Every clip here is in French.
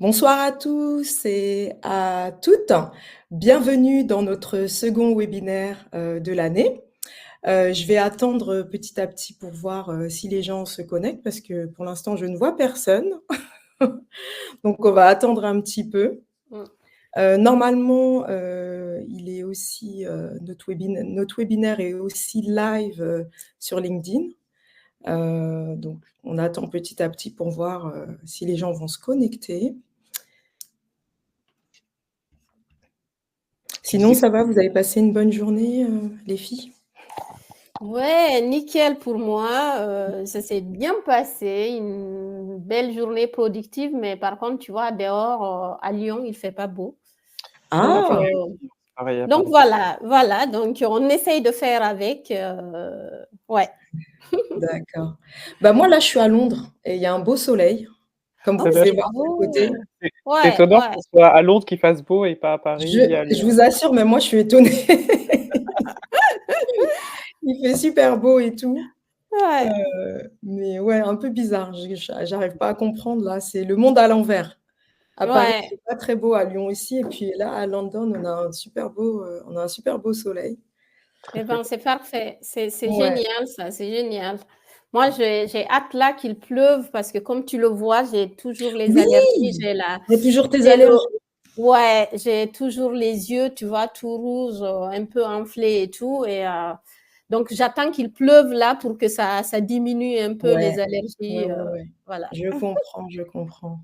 Bonsoir à tous et à toutes. Bienvenue dans notre second webinaire de l'année. Je vais attendre petit à petit pour voir si les gens se connectent parce que pour l'instant, je ne vois personne. Donc, on va attendre un petit peu. Normalement, il est aussi, notre webinaire est aussi live sur LinkedIn. Donc, on attend petit à petit pour voir si les gens vont se connecter. Sinon, ça va, vous avez passé une bonne journée, les filles? Ouais, nickel pour moi. Ça s'est bien passé, une belle journée productive, mais par contre, tu vois, dehors, à Lyon, il fait pas beau. Ah! Donc voilà, donc on essaye de faire avec, ouais. D'accord. Bah, moi, là, je suis à Londres et il y a un beau soleil, comme vous Oh, pouvez c'est voir de beau! côté. C'est Ouais, étonnant que ouais. ce soit à Londres qu'il fasse beau et pas à Paris et à Je Lyon. vous assure, même moi, je suis étonnée. Il fait super beau et tout, Ouais, mais ouais, un peu bizarre. J'arrive pas à comprendre, là, c'est le monde à l'envers. À Paris, ouais. c'est pas très beau, à Lyon aussi et puis là, à London, on a un super beau soleil. Eh ben, c'est parfait. C'est Ouais. génial ça, c'est génial. Moi, j'ai hâte là qu'il pleuve parce que comme tu le vois, j'ai toujours les allergies, Oui! Tu as toujours tes j'ai le allergies? ouais, j'ai toujours les yeux, tu vois, tout rouges, un peu enflés et tout et donc j'attends qu'il pleuve là pour que ça diminue un peu Ouais. les Ouais, allergies, ouais, ouais. voilà. Je comprends, je comprends.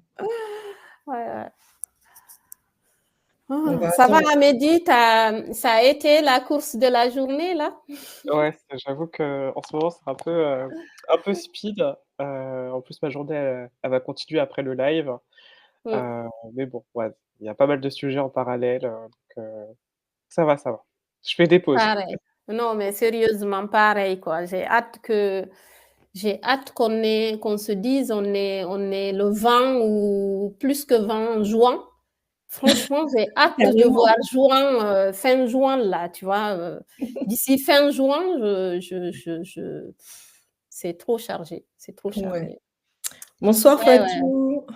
Ouais, ouais. On Ah, va ça va attendre. Amédy, ça a été la course de la journée là? Ouais, j'avoue qu'en ce moment, c'est un peu speed. En plus, ma journée, elle va continuer après le live. Mmh. Mais bon, ouais, il y a pas mal de sujets en parallèle, donc ça va, ça va. Je fais des pauses. Pareil. Non, mais sérieusement, pareil, quoi. J'ai hâte qu'on se dise on est le 20 ou plus que 20 juin. Franchement, j'ai hâte de Carrément. voir juin, fin juin, là, tu vois. D'ici fin juin, c'est trop chargé. C'est trop Ouais. chargé. Bonsoir Ouais, ouais. Fatou.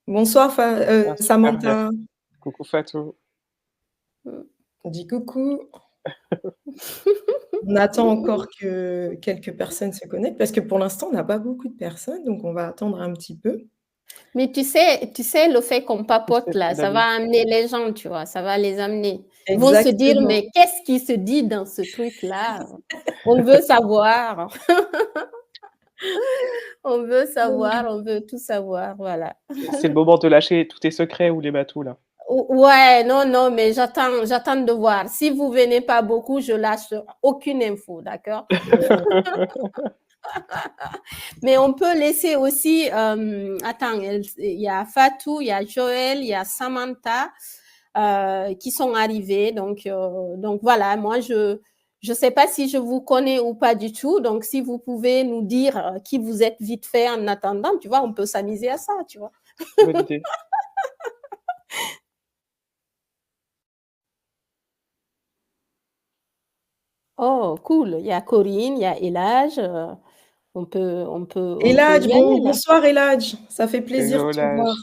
Bonsoir Ah super, Samantha. coucou Fatou. Mm. Dis coucou. On attend encore que quelques personnes se connectent parce que pour l'instant, on n'a pas beaucoup de personnes, donc on va attendre un petit peu. Mais tu sais, le fait qu'on papote C'est là, ça va Dali. amener les gens, tu vois, ça va les amener. Ils vont se dire, Exactement. mais qu'est-ce qui se dit dans ce truc-là? On veut savoir, on veut savoir, on veut tout savoir, voilà. C'est le moment de lâcher tous tes secrets ou les matous, là. Ouais, non, non, mais j'attends de voir. Si vous venez pas beaucoup, je lâche aucune info, d'accord? Mais on peut laisser aussi, attends, il y a Fatou, il y a Joël, il y a Samantha qui sont arrivés. Donc voilà, moi je sais pas si je vous connais ou pas du tout. Donc si vous pouvez nous dire qui vous êtes vite fait en attendant, tu vois, on peut s'amuser à ça, tu vois. Bonne idée. Oh, cool. Il y a Corinne, il y a Elage. On peut Eladj, y aller là. bonsoir Eladj. Ça fait plaisir Hello de te voir.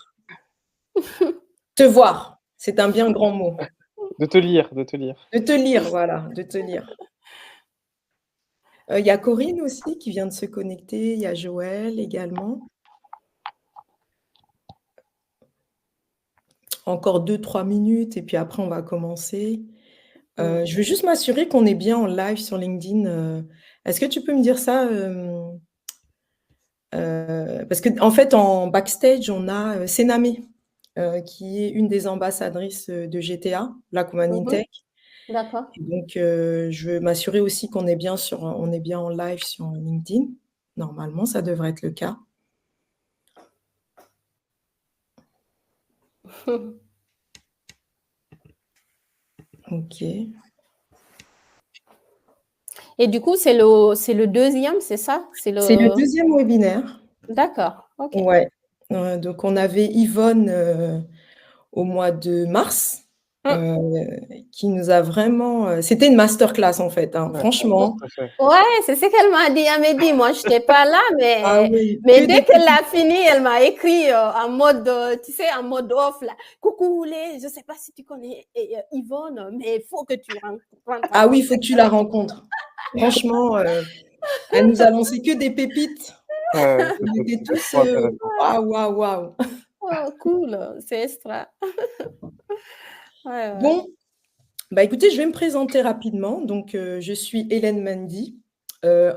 l'âge. Te voir, c'est un bien grand mot. De te lire, de te lire. De te lire, voilà, de te lire. Il y a Corinne aussi qui vient de se connecter, il y a Joël également. Encore 2-3 minutes et puis après on va commencer. Je veux juste m'assurer qu'on est bien en live sur LinkedIn. Est-ce que tu peux me dire ça, parce qu'en fait en backstage on a, Senamé, qui est une des ambassadrices, de GTA, Black Women in Mhm. Tech D'accord. et donc je veux m'assurer aussi qu'on est bien en live sur LinkedIn. Normalement, ça devrait être le cas. OK. Et du coup, c'est le deuxième, c'est ça? C'est le deuxième webinaire. D'accord, ok. Ouais, donc on avait Yvonne, au mois de mars qui nous a vraiment, c'était une masterclass en fait, hein, Ouais, franchement. tout à fait. Ouais, c'est ce qu'elle m'a dit. Elle m'a dit, moi, je n'étais pas là, Ah mais, oui, mais que dès des qu'elle a pépites. fini, elle m'a écrit en mode, tu sais, en mode off, là. Coucou, les, je ne sais pas si tu connais Yvonne, mais il faut que tu rentres en Ah oui, il faut que contact tu la avec. rencontres. Franchement, elle nous a lancé que des pépites. On était C'était tous, trop intéressant. waouh, waouh, waouh. Oh, cool, c'est extra. Ouais, ouais. Bon, bah écoutez, je vais me présenter rapidement. Donc, je suis Hélène Mendy,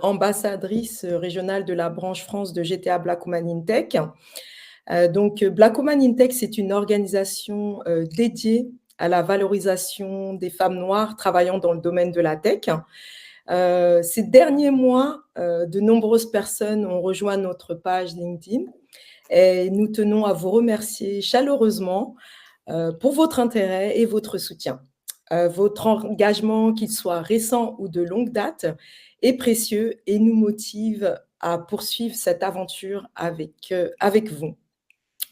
ambassadrice régionale de la branche France de GTA Black Women in Tech. Donc, Black Women in Tech, c'est une organisation dédiée à la valorisation des femmes noires travaillant dans le domaine de la tech. Ces derniers mois, de nombreuses personnes ont rejoint notre page LinkedIn et nous tenons à vous remercier chaleureusement pour votre intérêt et votre soutien. Votre engagement, qu'il soit récent ou de longue date, est précieux et nous motive à poursuivre cette aventure avec vous.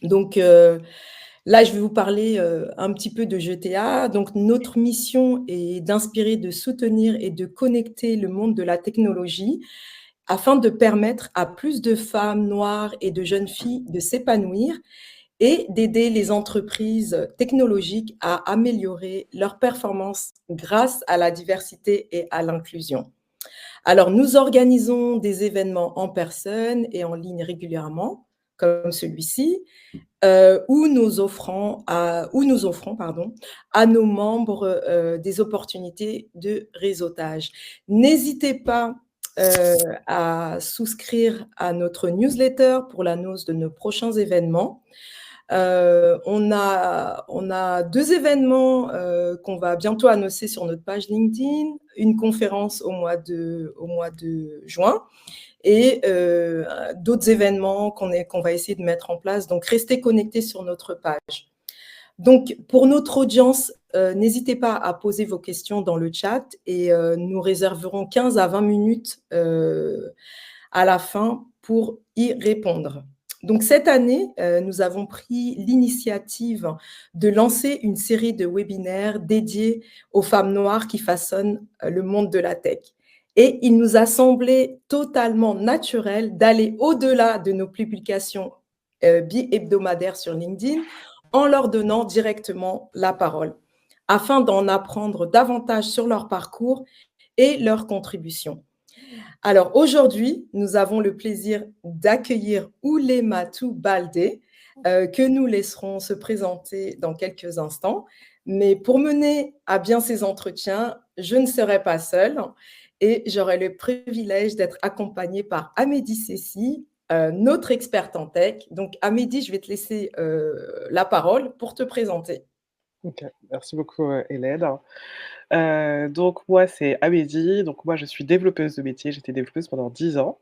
Donc, là, je vais vous parler un petit peu de GTA. Donc, notre mission est d'inspirer, de soutenir et de connecter le monde de la technologie afin de permettre à plus de femmes noires et de jeunes filles de s'épanouir et d'aider les entreprises technologiques à améliorer leurs performances grâce à la diversité et à l'inclusion. Alors, nous organisons des événements en personne et en ligne régulièrement, comme celui-ci, où nous offrons à nos membres des opportunités de réseautage. N'hésitez pas à souscrire à notre newsletter pour l'annonce de nos prochains événements. On a 2 événements qu'on va bientôt annoncer sur notre page LinkedIn, une conférence au mois de juin et d'autres événements qu'on va essayer de mettre en place. Donc, restez connectés sur notre page. Donc, pour notre audience, n'hésitez pas à poser vos questions dans le chat et nous réserverons 15 à 20 minutes à la fin pour y répondre. Donc, cette année, nous avons pris l'initiative de lancer une série de webinaires dédiés aux femmes noires qui façonnent le monde de la tech. Et il nous a semblé totalement naturel d'aller au-delà de nos publications bi-hebdomadaires sur LinkedIn en leur donnant directement la parole, afin d'en apprendre davantage sur leur parcours et leurs contributions. Alors aujourd'hui, nous avons le plaisir d'accueillir Oulematou Baldé, que nous laisserons se présenter dans quelques instants. Mais pour mener à bien ces entretiens, je ne serai pas seule et j'aurai le privilège d'être accompagnée par Amédy Cessy, notre experte en tech. Donc Amédy, je vais te laisser la parole pour te présenter. OK, merci beaucoup, Hélène. Donc moi, c'est Amédy, donc moi, je suis développeuse de métier. J'étais développeuse pendant 10 ans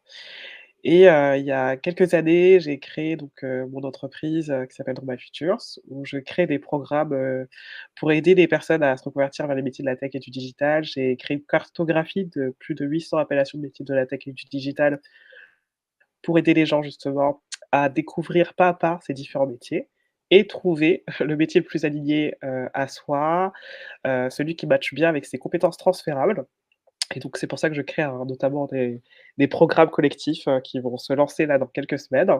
et il y a quelques années, j'ai créé donc mon entreprise, qui s'appelle Normal Futures, où je crée des programmes, pour aider les personnes à se reconvertir vers les métiers de la tech et du digital. J'ai créé une cartographie de plus de 800 appellations de métiers de la tech et du digital pour aider les gens justement à découvrir pas à pas ces différents métiers et trouver le métier le plus aligné, à soi, celui qui matche bien avec ses compétences transférables. Et donc c'est pour ça que je crée, notamment des programmes collectifs, qui vont se lancer là dans quelques semaines.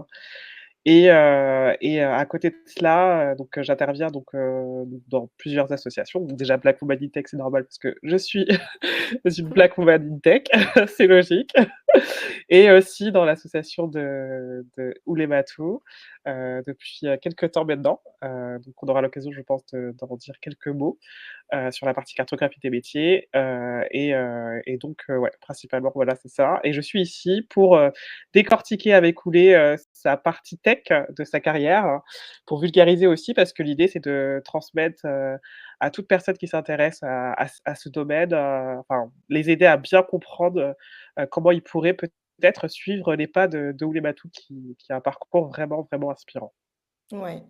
À côté de cela, donc j'interviens donc dans plusieurs associations. Donc déjà Black Women in Tech, c'est normal parce que je suis je suis Black Woman in Tech, c'est logique. Et aussi dans l'association de Oulematou, depuis, quelque temps maintenant. Donc on aura l'occasion, je pense, d'en dire quelques mots, sur la partie cartographie des métiers, et donc ouais, principalement, voilà, c'est ça et je suis ici pour, décortiquer avec Oulé, sa partie tech de sa carrière, hein, pour vulgariser aussi parce que l'idée, c'est de transmettre, à toute personne qui s'intéresse à ce domaine, enfin, les aider à bien comprendre, comment ils pourraient peut-être suivre les pas de Oulé-Matou qui a un parcours vraiment, vraiment inspirant. Ouais.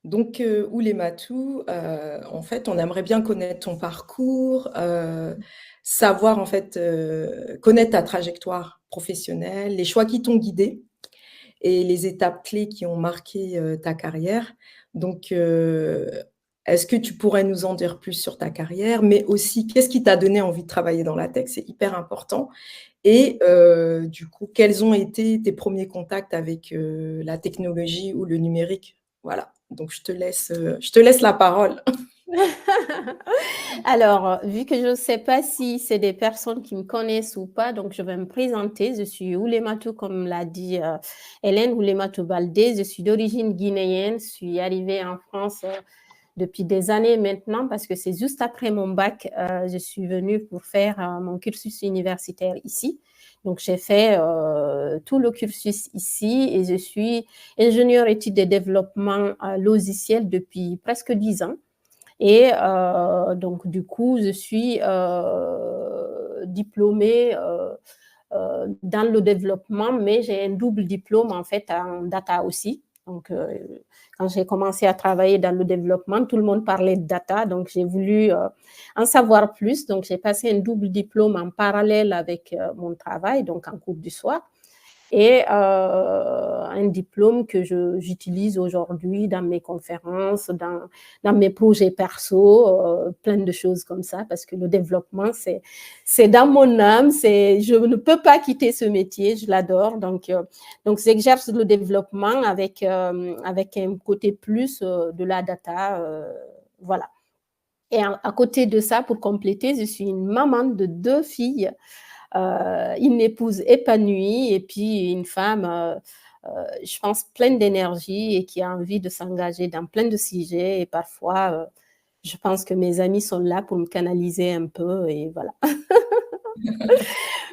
Donc, Oulematou, en fait, on aimerait bien connaître ton parcours, savoir en fait, connaître ta trajectoire professionnelle, les choix qui t'ont guidé et les étapes clés qui ont marqué, ta carrière. Donc, Est-ce que tu pourrais nous en dire plus sur ta carrière, mais aussi qu'est-ce qui t'a donné envie de travailler dans la tech? C'est hyper important et du coup, quels ont été tes premiers contacts avec, la technologie ou le numérique? Voilà, donc je te laisse la parole. Alors, vu que je ne sais pas si c'est des personnes qui me connaissent ou pas, donc je vais me présenter. Je suis Oulematou, comme l'a dit Hélène, Oulematou Baldé. Je suis d'origine guinéenne. Je suis arrivée en France depuis des années maintenant parce que c'est juste après mon bac, je suis venue pour faire mon cursus universitaire ici. Donc, j'ai fait tout le cursus ici et je suis ingénieure études et développement logiciel depuis presque 10 ans. Et donc, du coup, je suis diplômée dans le développement, mais j'ai un double diplôme en fait en data aussi. Donc, quand j'ai commencé à travailler dans le développement, tout le monde parlait de data, donc j'ai voulu en savoir plus. Donc, j'ai passé un double diplôme en parallèle avec mon travail, donc en cours du soir, et un diplôme que j'utilise aujourd'hui dans mes conférences, dans mes projets perso, plein de choses comme ça, parce que le développement, c'est dans mon âme, je ne peux pas quitter ce métier, je l'adore. Donc j'exerce le développement avec un côté plus de la data, voilà. Et à côté de ça, pour compléter, je suis une maman de 2 filles, une épouse épanouie et puis une femme, je pense, pleine d'énergie et qui a envie de s'engager dans plein de sujets. Et parfois, je pense que mes amis sont là pour me canaliser un peu et voilà.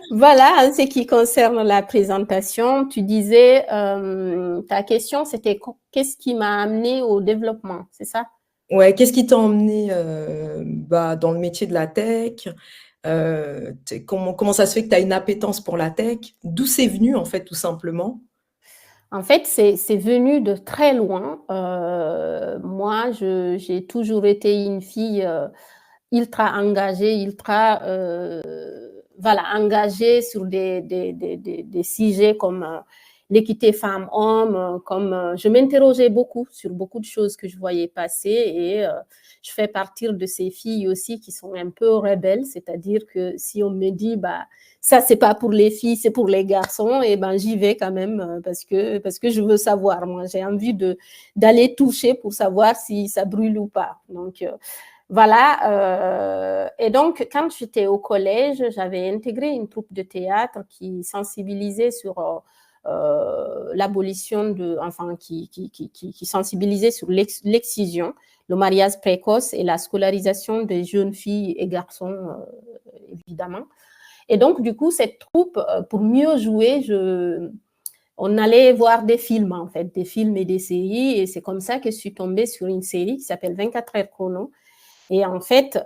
Voilà, en ce qui concerne la présentation, tu disais, ta question, c'était qu'est-ce qui m'a amené au développement, c'est ça? Ouais, qu'est-ce qui t'a emmené, dans le métier de la tech? Comment ça se fait que tu as une appétence pour la tech? D'où c'est venu, en fait, tout simplement? En fait, c'est venu de très loin. Moi, j'ai toujours été une fille ultra engagée, ultra voilà, engagée sur des sujets comme l'équité femmes-hommes, comme je m'interrogeais beaucoup sur beaucoup de choses que je voyais passer et je fais partie de ces filles aussi qui sont un peu rebelles, c'est-à-dire que si on me dit bah ça c'est pas pour les filles, c'est pour les garçons, et ben j'y vais quand même parce que je veux savoir. Moi, j'ai envie d'aller toucher pour savoir si ça brûle ou pas. Donc voilà. Et donc, quand j'étais au collège, j'avais intégré une troupe de théâtre qui sensibilisait sur l'abolition qui sensibilisait sur l'excision, le mariage précoce et la scolarisation des jeunes filles et garçons, évidemment. Et donc, du coup, cette troupe, pour mieux jouer, on allait voir des films, en fait, des films et des séries. Et c'est comme ça que je suis tombée sur une série qui s'appelle 24 heures chrono. Et en fait,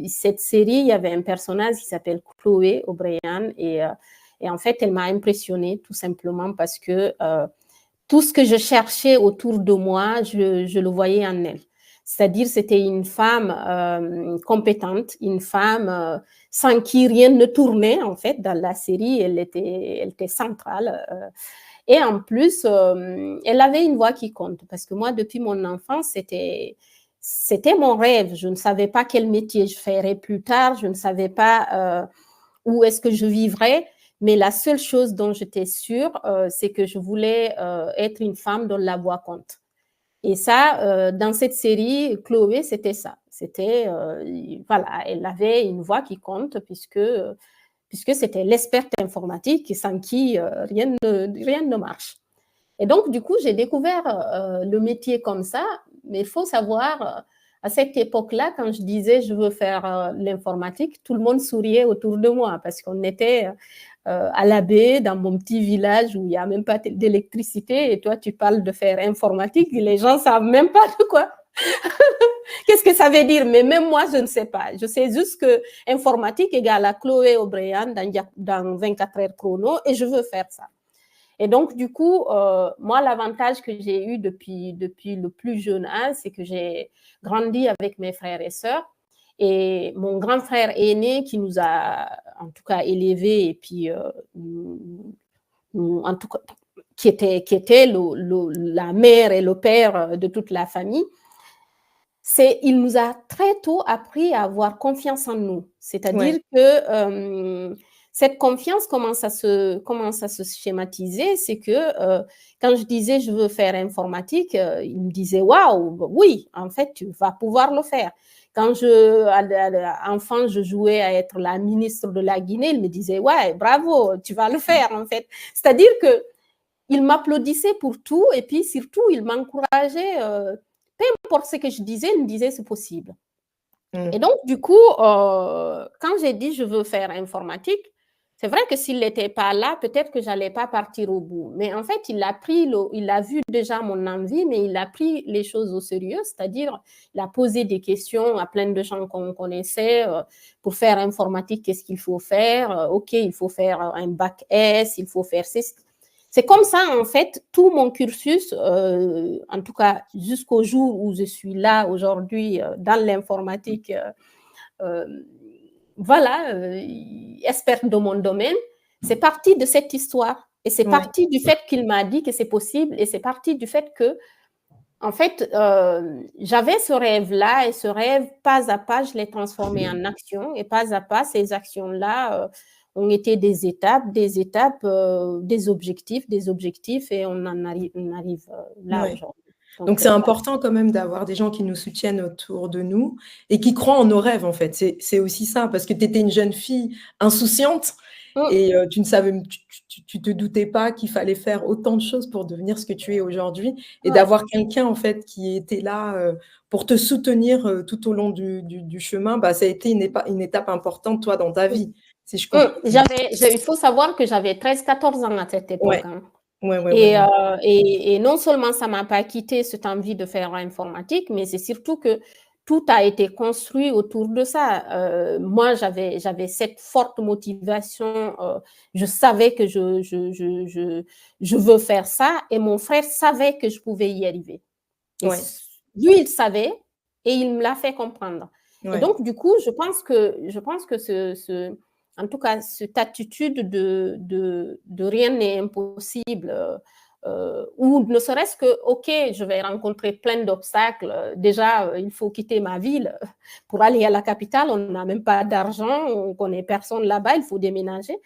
cette série, il y avait un personnage qui s'appelle Chloé O'Brien. Et en fait, elle m'a impressionnée tout simplement parce que tout ce que je cherchais autour de moi, je le voyais en elle. C'est-à-dire, c'était une femme compétente, une femme sans qui rien ne tournait, en fait, dans la série. Elle était centrale. Et en plus, elle avait une voix qui compte. Parce que moi, depuis mon enfance, c'était mon rêve. Je ne savais pas quel métier je ferais plus tard. Je ne savais pas où est-ce que je vivrais. Mais la seule chose dont j'étais sûre, c'est que je voulais être une femme dont la voix compte. Et ça, dans cette série, Chloé, c'était ça. C'était, voilà, elle avait une voix qui compte puisque c'était l'experte informatique sans qui rien ne marche. Et donc, du coup, j'ai découvert le métier comme ça, mais il faut savoir, à cette époque-là, quand je disais je veux faire l'informatique, tout le monde souriait autour de moi parce qu'on était à la baie, dans mon petit village où il n'y a même pas d'électricité, et toi, tu parles de faire informatique, les gens ne savent même pas de quoi. Qu'est-ce que ça veut dire? Mais même moi, je ne sais pas. Je sais juste que informatique égale à Chloé O'Brien dans 24 heures chrono, et je veux faire ça. Et donc, du coup, moi, l'avantage que j'ai eu depuis le plus jeune âge, c'est que j'ai grandi avec mes frères et sœurs. Et mon grand frère aîné qui nous a, en tout cas, élevés, et puis, en tout cas, qui était la mère et le père de toute la famille, il nous a très tôt appris à avoir confiance en nous. C'est-à-dire que cette confiance commence à se schématiser. C'est que quand je disais je veux faire informatique, il me disait waouh, oui, en fait, tu vas pouvoir le faire. Quand enfant, je jouais à être la ministre de la Guinée, il me disait ouais, bravo, tu vas le faire en fait. C'est-à-dire que il m'applaudissait pour tout et puis surtout, il m'encourageait. Peu importe ce que je disais, il me disait c'est possible. Et donc, du coup, quand j'ai dit je veux faire informatique, c'est vrai que s'il n'était pas là, peut-être que je n'allais pas partir au bout. Mais en fait, il a vu déjà mon envie, mais il a pris les choses au sérieux, c'est-à-dire il a posé des questions à plein de gens qu'on connaissait. Pour faire informatique, qu'est-ce qu'il faut faire? OK, il faut faire un bac S, il faut faire ceci. C'est comme ça, en fait, tout mon cursus, en tout cas jusqu'au jour où je suis là aujourd'hui dans l'informatique, experte de mon domaine, c'est parti de cette histoire. Et c'est parti du fait qu'il m'a dit que c'est possible et c'est parti du fait que, en fait, j'avais ce rêve-là et ce rêve, pas à pas, je l'ai transformé en action et pas à pas, ces actions-là ont été des étapes, des objectifs et on arrive là aujourd'hui. Donc, c'est important quand même d'avoir des gens qui nous soutiennent autour de nous et qui croient en nos rêves, en fait. C'est aussi ça, parce que tu étais une jeune fille insouciante et tu te doutais pas qu'il fallait faire autant de choses pour devenir ce que tu es aujourd'hui et d'avoir quelqu'un, en fait, qui était là pour te soutenir tout au long du chemin. Bah, ça a été une étape importante, toi, dans ta vie, si je comprends. Il faut savoir que j'avais 13-14 ans à cette époque. Et non seulement ça ne m'a pas quitté cette envie de faire l'informatique, mais c'est surtout que tout a été construit autour de ça. Moi, j'avais cette forte motivation. Je savais que je veux faire ça et mon frère savait que je pouvais y arriver. Et lui, il savait et il me l'a fait comprendre. Et donc, du coup, je pense que en tout cas, cette attitude de rien n'est impossible, ou ne serait-ce que, OK, je vais rencontrer plein d'obstacles. Déjà, il faut quitter ma ville pour aller à la capitale. On n'a même pas d'argent, on ne connaît personne là-bas, il faut déménager.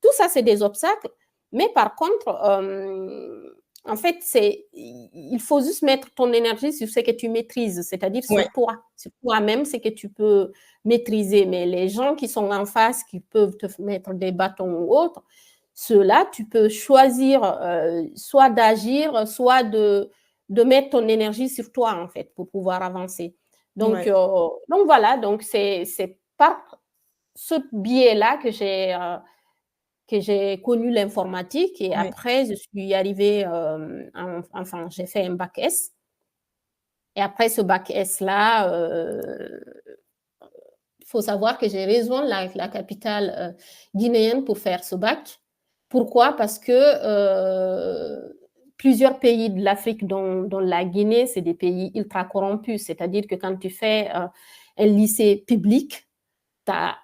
Tout ça, c'est des obstacles. Mais par contre, en fait, il faut juste mettre ton énergie sur ce que tu maîtrises, c'est-à-dire sur toi-même, ce que tu peux maîtriser. Mais les gens qui sont en face, qui peuvent te mettre des bâtons ou autres, ceux-là, tu peux choisir soit d'agir, soit de mettre ton énergie sur toi, en fait, pour pouvoir avancer. Donc voilà, donc c'est par ce biais-là que j'ai connu l'informatique et après, je suis arrivée, enfin, j'ai fait un bac S. Et après ce bac S-là, il faut savoir que j'ai rejoint la capitale guinéenne pour faire ce bac. Pourquoi? Parce que plusieurs pays de l'Afrique, dont la Guinée, c'est des pays ultra corrompus. C'est-à-dire que quand tu fais un lycée public, tu as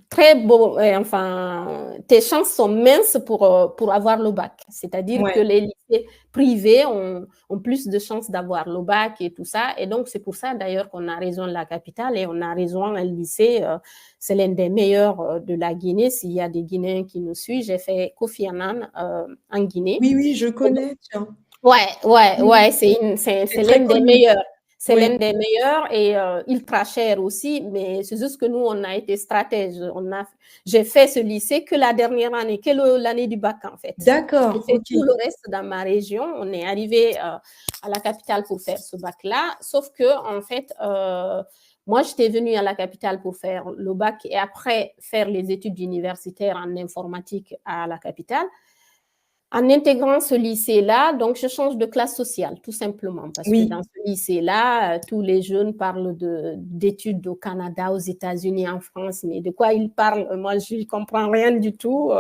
très beau, enfin, tes chances sont minces pour avoir le bac. C'est-à-dire que les lycées privés ont plus de chances d'avoir le bac et tout ça. Et donc, c'est pour ça d'ailleurs qu'on a rejoint la capitale et on a rejoint un lycée. C'est l'un des meilleurs de la Guinée. S'il y a des Guinéens qui nous suivent, j'ai fait Kofi Annan en Guinée. Oui, je connais, tiens. C'est l'un des meilleurs. C'est l'un des meilleurs et ultra cher aussi, mais c'est juste que nous, on a été stratège. J'ai fait ce lycée que la dernière année, que l'année du bac, en fait. D'accord. J'ai fait tout le reste dans ma région. On est arrivé à la capitale pour faire ce bac-là, sauf que, en fait, moi, j'étais venue à la capitale pour faire le bac et après faire les études universitaires en informatique à la capitale. En intégrant ce lycée-là, donc je change de classe sociale, tout simplement, parce que dans ce lycée-là, tous les jeunes parlent d'études au Canada, aux États-Unis, en France, mais de quoi ils parlent, moi, je ne comprends rien du tout.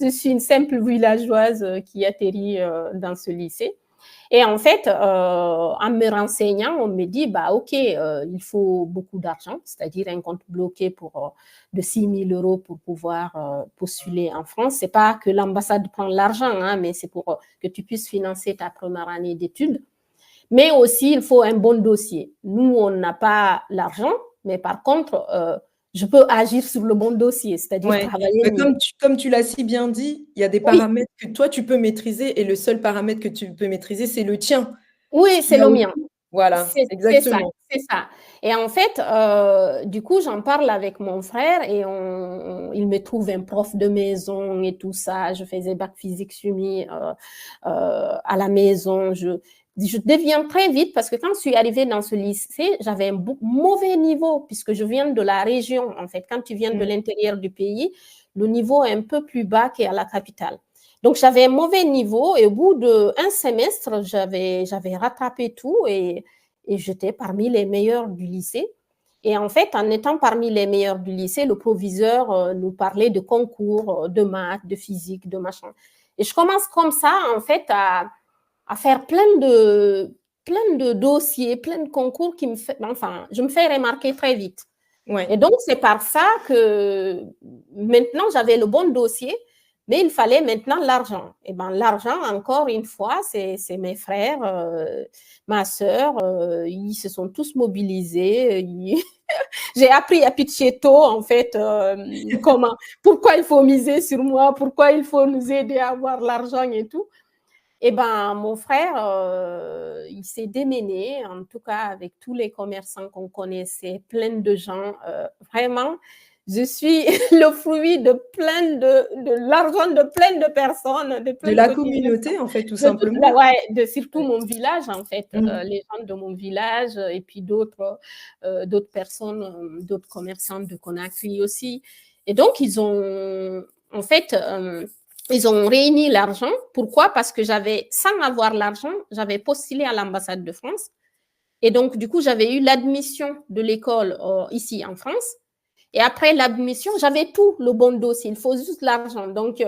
Je suis une simple villageoise qui atterrit dans ce lycée. Et en fait, en me renseignant, on me dit, bah, OK, il faut beaucoup d'argent, c'est-à-dire un compte bloqué de 6 000 € pour pouvoir postuler en France. Ce n'est pas que l'ambassade prend l'argent, hein, mais c'est pour que tu puisses financer ta première année d'études. Mais aussi, il faut un bon dossier. Nous, on n'a pas l'argent, mais par contre, je peux agir sur le bon dossier, c'est-à-dire travailler mieux. Comme tu l'as si bien dit, il y a des paramètres que toi, tu peux maîtriser et le seul paramètre que tu peux maîtriser, c'est le tien. Oui, c'est le mien. Voilà, C'est ça, exactement. c'est ça. Et en fait, du coup, j'en parle avec mon frère et il me trouve un prof de maison et tout ça. Je faisais bac physique chimie à la maison. Je deviens très vite parce que quand je suis arrivée dans ce lycée, j'avais un mauvais niveau puisque je viens de la région. En fait, quand tu viens de l'intérieur du pays, le niveau est un peu plus bas qu'à la capitale. Donc, j'avais un mauvais niveau et au bout d'un semestre, j'avais rattrapé tout et j'étais parmi les meilleurs du lycée. Et en fait, en étant parmi les meilleurs du lycée, le proviseur nous parlait de concours, de maths, de physique, de machin. Et je commence comme ça, en fait, à faire plein de dossiers, plein de concours qui me fait, enfin, je me fais remarquer très vite. Ouais. Et donc, c'est par ça que maintenant, j'avais le bon dossier, mais il fallait maintenant l'argent. Et bien, l'argent, encore une fois, c'est mes frères, ma sœur, ils se sont tous mobilisés. J'ai appris à Pichetto, en fait, pourquoi il faut miser sur moi, pourquoi il faut nous aider à avoir l'argent et tout. Eh ben, mon frère, il s'est démené, en tout cas avec tous les commerçants qu'on connaissait, plein de gens. Vraiment, je suis le fruit de l'argent de plein de personnes. De la communauté, en fait, tout simplement. Surtout mon village, en fait. Les gens de mon village et puis d'autres personnes, d'autres commerçants de Conakry aussi. Et donc, ils ont, en fait... ils ont réuni l'argent. Pourquoi? Parce que sans avoir l'argent, j'avais postulé à l'ambassade de France. Et donc, du coup, j'avais eu l'admission de l'école ici en France. Et après l'admission, j'avais tout, le bon dossier. Il faut juste l'argent. Donc,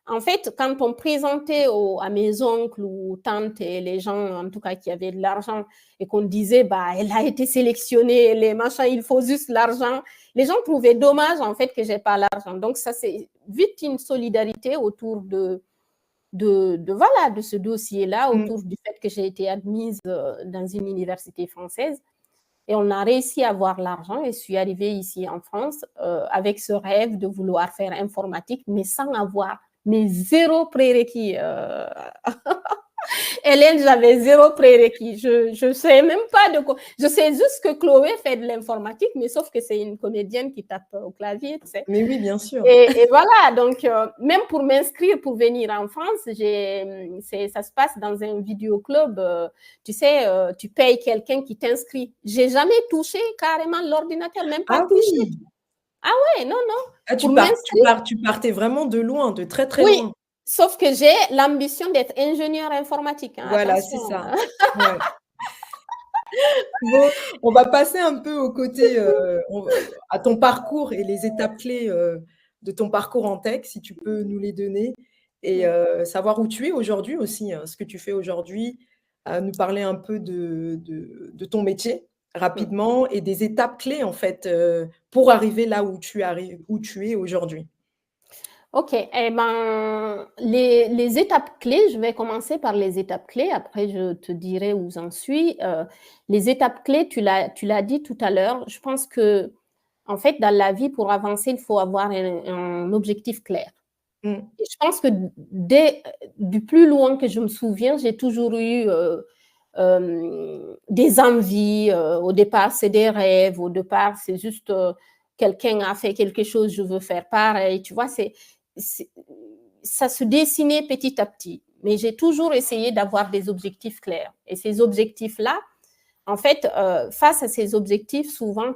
en fait, quand on présentait à mes oncles ou tantes et les gens, en tout cas, qui avaient de l'argent et qu'on disait, elle a été sélectionnée, les machins, il faut juste l'argent. Les gens trouvaient dommage, en fait, que j'ai pas l'argent. Donc, ça, c'est vite une solidarité autour de ce dossier-là, autour du fait que j'ai été admise dans une université française. Et on a réussi à avoir l'argent et je suis arrivée ici en France avec ce rêve de vouloir faire informatique, mais sans avoir mes zéro prérequis. Hélène, j'avais zéro prérequis. Je sais même pas de quoi. Je sais juste que Chloé fait de l'informatique, mais sauf que c'est une comédienne qui tape au clavier, tu sais. Mais oui, bien sûr. Et voilà, donc même pour m'inscrire pour venir en France, ça se passe dans un vidéoclub. Tu sais, tu payes quelqu'un qui t'inscrit. J'ai jamais touché carrément l'ordinateur, même pas touché. Oui. Ah ouais, non, non. Tu partais vraiment de loin, de très, très loin. Sauf que j'ai l'ambition d'être ingénieur informatique. Hein. Voilà, c'est ça. Ouais. Bon, on va passer un peu au côté, à ton parcours et les étapes clés de ton parcours en tech, si tu peux nous les donner, et savoir où tu es aujourd'hui aussi, ce que tu fais aujourd'hui, nous parler un peu de ton métier rapidement et des étapes clés en fait pour arriver là où tu es aujourd'hui. Ok, eh ben, les étapes clés, je vais commencer par les étapes clés, après je te dirai où j'en suis. Les étapes clés, tu l'as dit tout à l'heure, je pense que, en fait, dans la vie, pour avancer, il faut avoir un objectif clair. Et je pense que du plus loin que je me souviens, j'ai toujours eu des envies. Au départ, c'est des rêves, au départ, c'est juste quelqu'un a fait quelque chose, je veux faire pareil, tu vois, ça se dessinait petit à petit. Mais j'ai toujours essayé d'avoir des objectifs clairs. Et ces objectifs-là, en fait, face à ces objectifs, souvent,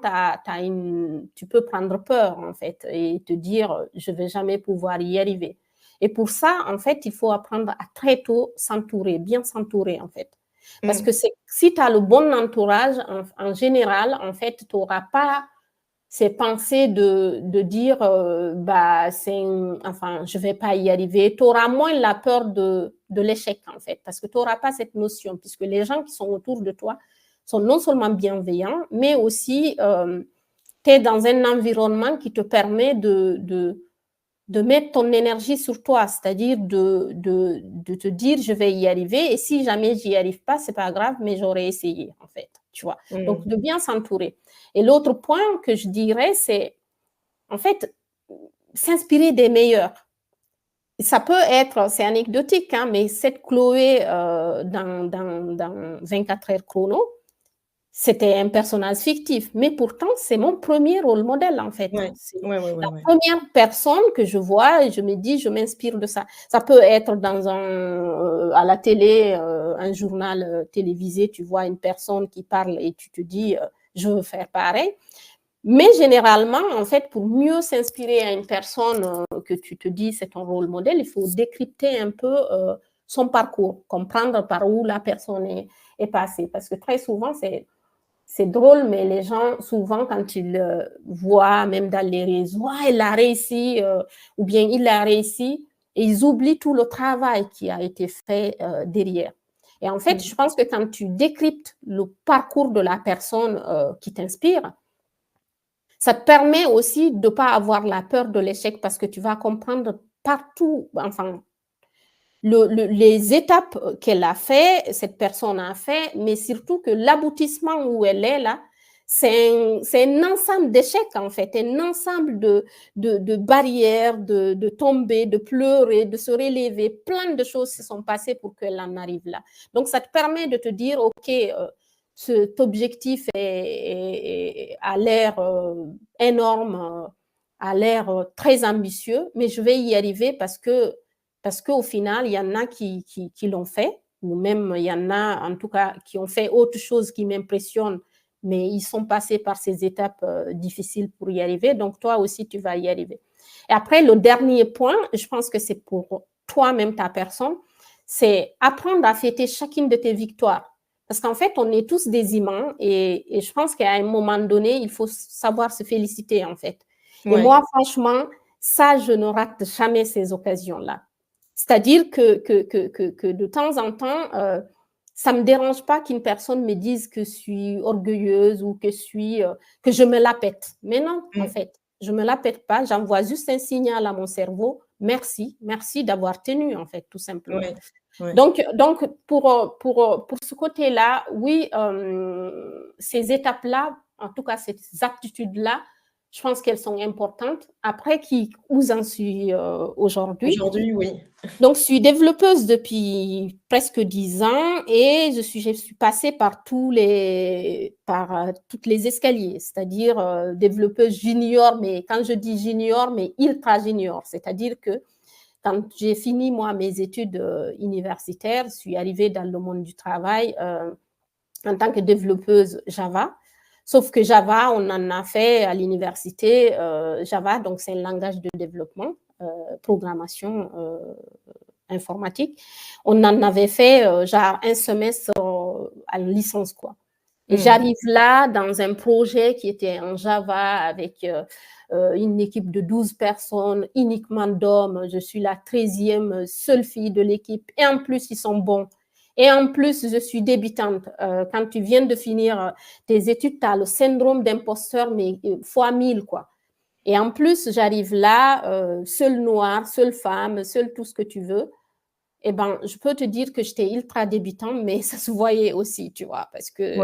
tu peux prendre peur, en fait, et te dire, je ne vais jamais pouvoir y arriver. Et pour ça, en fait, il faut apprendre à très tôt s'entourer, bien s'entourer, en fait. Parce que si tu as le bon entourage, en général, en fait, tu n'auras pas ces pensées de dire je vais pas y arriver. Tu auras moins la peur de l'échec, en fait, parce que tu n'auras pas cette notion, puisque les gens qui sont autour de toi sont non seulement bienveillants, mais aussi tu es dans un environnement qui te permet de de mettre ton énergie sur toi, c'est-à-dire de te dire je vais y arriver et si jamais j'y arrive pas, c'est pas grave, mais j'aurais essayé en fait, tu vois. Donc de bien s'entourer. Et l'autre point que je dirais, c'est en fait s'inspirer des meilleurs. Ça peut être, c'est anecdotique, hein, mais cette Chloé dans 24 heures chrono, c'était un personnage fictif, mais pourtant, c'est mon premier rôle modèle, en fait. Ouais. C'est Ouais. la première personne que je vois et je me dis, je m'inspire de ça. Ça peut être à la télé, un journal télévisé, tu vois une personne qui parle et tu te dis, je veux faire pareil. Mais généralement, en fait, pour mieux s'inspirer à une personne que tu te dis, c'est ton rôle modèle, il faut décrypter un peu son parcours, comprendre par où la personne est passée. Parce que très souvent, c'est drôle, mais les gens, souvent, quand ils voient, même dans les réseaux, ah, elle a réussi, ou bien il a réussi, et ils oublient tout le travail qui a été fait derrière. Et en fait, je pense que quand tu décryptes le parcours de la personne qui t'inspire, ça te permet aussi de ne pas avoir la peur de l'échec parce que tu vas comprendre partout, enfin, les étapes qu'elle a fait, cette personne a fait, mais surtout que l'aboutissement où elle est là, c'est un ensemble d'échecs en fait, un ensemble de barrières, de tomber, de pleurer, de se relever, plein de choses se sont passées pour qu'elle en arrive là. Donc ça te permet de te dire, ok, cet objectif a l'air énorme, a l'air très ambitieux, mais je vais y arriver parce qu'au final, il y en a qui l'ont fait, ou même il y en a en tout cas qui ont fait autre chose qui m'impressionne, mais ils sont passés par ces étapes difficiles pour y arriver, donc toi aussi tu vas y arriver. Et après, le dernier point, je pense que c'est pour toi-même, ta personne, c'est apprendre à fêter chacune de tes victoires. Parce qu'en fait, on est tous des humains et je pense qu'à un moment donné, il faut savoir se féliciter en fait. Et moi, franchement, ça, je ne rate jamais ces occasions-là. C'est-à-dire que de temps en temps, ça ne me dérange pas qu'une personne me dise que je suis orgueilleuse ou que je me la pète. Mais non, en fait, je ne me la pète pas. J'envoie juste un signal à mon cerveau. Merci d'avoir tenu, en fait, tout simplement. Ouais. Donc pour ce côté-là, oui, ces étapes-là, en tout cas ces aptitudes-là, je pense qu'elles sont importantes. Après, où j'en suis aujourd'hui? Aujourd'hui, oui. Donc, je suis développeuse depuis presque 10 ans et je suis passée par toutes les escaliers, c'est-à-dire développeuse junior, mais quand je dis junior, mais ultra junior, c'est-à-dire que quand j'ai fini, moi, mes études universitaires, je suis arrivée dans le monde du travail en tant que développeuse Java. Sauf que Java, on en a fait à l'université. Java, donc c'est un langage de développement, programmation informatique. On en avait fait genre un semestre à licence, quoi. Et j'arrive là dans un projet qui était en Java avec une équipe de 12 personnes, uniquement d'hommes. Je suis la 13e seule fille de l'équipe. Et en plus, ils sont bons. Et en plus, je suis débutante. Quand tu viens de finir tes études, tu as le syndrome d'imposteur, mais fois 1000, quoi. Et en plus, j'arrive là, seule noire, seule femme, seule tout ce que tu veux. Eh ben, je peux te dire que j'étais ultra débutante, mais ça se voyait aussi, tu vois, parce que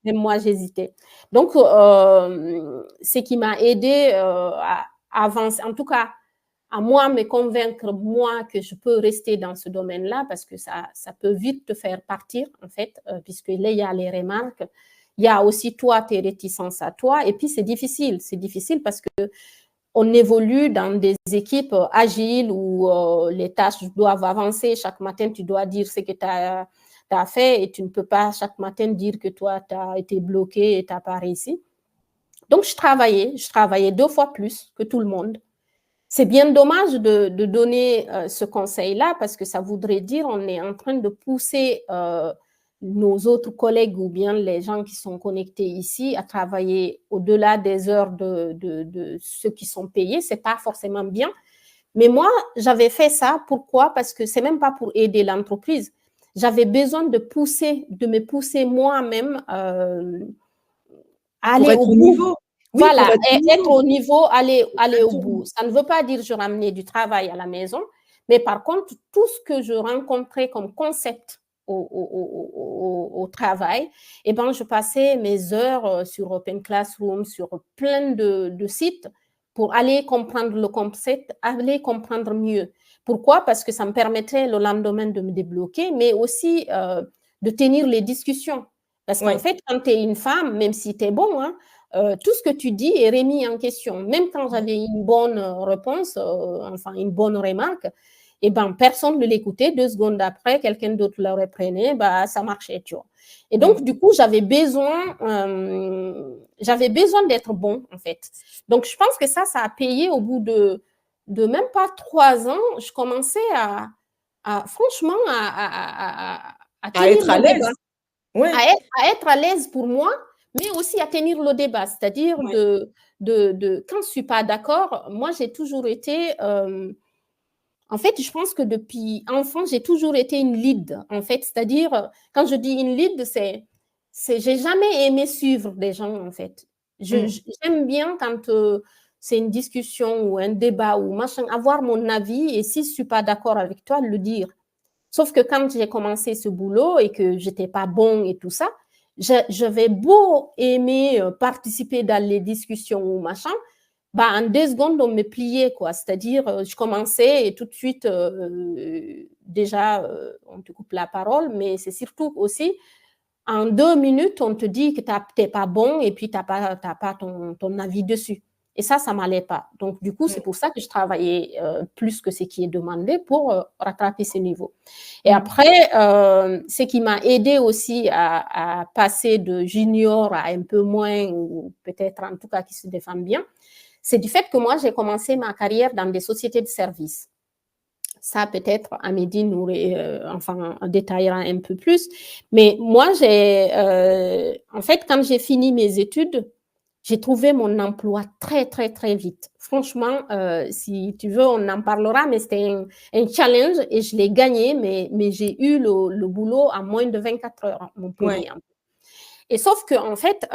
même moi, j'hésitais. Donc, ce qui m'a aidé à avancer, en tout cas, à moi me convaincre, moi, que je peux rester dans ce domaine-là, parce que ça peut vite te faire partir, en fait, puisque là, il y a les remarques, il y a aussi toi, tes réticences à toi, et puis c'est difficile parce que on évolue dans des équipes agiles où les tâches doivent avancer. Chaque matin, tu dois dire ce que tu as fait et tu ne peux pas chaque matin dire que toi, tu as été bloqué et tu n'as pas réussi. Donc, je travaillais 2 fois plus que tout le monde. C'est bien dommage de donner ce conseil-là parce que ça voudrait dire qu'on est en train de pousser nos autres collègues ou bien les gens qui sont connectés ici à travailler au-delà des heures de ceux qui sont payés. Ce n'est pas forcément bien. Mais moi, j'avais fait ça. Pourquoi? Parce que ce n'est même pas pour aider l'entreprise. J'avais besoin de me pousser moi-même à aller au bout. Oui, pour Voilà, être et être toujours au niveau, aller au exactement. bout. Ça ne veut pas dire je ramenais du travail à la maison, mais par contre, tout ce que je rencontrais comme concept au travail, eh ben, je passais mes heures sur Open Classroom, sur plein de sites pour aller comprendre le concept, aller comprendre mieux. Pourquoi? Parce que ça me permettait le lendemain de me débloquer, mais aussi de tenir les discussions. Parce qu'en Ouais, fait, quand tu es une femme, même si tu es bon, hein, tout ce que tu dis est remis en question. Même quand j'avais une bonne réponse, enfin une bonne remarque, et ben personne ne l'écoutait. 2 secondes après, quelqu'un d'autre le reprenait, bah ça marchait, tu vois. Et donc du coup, j'avais besoin d'être bon en fait. Donc je pense que ça a payé au bout de même pas 3 ans. Je commençais franchement à à tenir être à le débat, l'aise. Ouais, à être à l'aise pour moi, mais aussi à tenir le débat. C'est-à-dire ouais. quand je ne suis pas d'accord, moi j'ai toujours été, en fait, je pense que depuis enfant, j'ai toujours été une lead, en fait. C'est-à-dire, quand je dis une lead, j'ai jamais aimé suivre des gens, en fait. J'aime bien quand c'est une discussion ou un débat ou machin, avoir mon avis et si je ne suis pas d'accord avec toi, le dire. Sauf que quand j'ai commencé ce boulot et que j'étais pas bon et tout ça, je vais beau aimer participer dans les discussions ou machin, bah en 2 secondes on me pliait quoi. C'est-à-dire je commençais et tout de suite déjà on te coupe la parole, mais c'est surtout aussi en 2 minutes on te dit que t'es pas bon et puis t'as pas ton avis dessus. Et ça m'allait pas. Donc, du coup, c'est pour ça que je travaillais plus que ce qui est demandé pour rattraper ce niveau. Et après, ce qui m'a aidé aussi à passer de junior à un peu moins, ou peut-être en tout cas qui se défend bien, c'est du fait que moi, j'ai commencé ma carrière dans des sociétés de services. Ça, peut-être, Amédine nous enfin, détaillera un peu plus. Mais moi, en fait, quand j'ai fini mes études, j'ai trouvé mon emploi très, très, très vite. Franchement, si tu veux, on en parlera, mais c'était un challenge et je l'ai gagné, mais j'ai eu le boulot en moins de 24 heures, mon premier emploi. Et sauf que, en fait,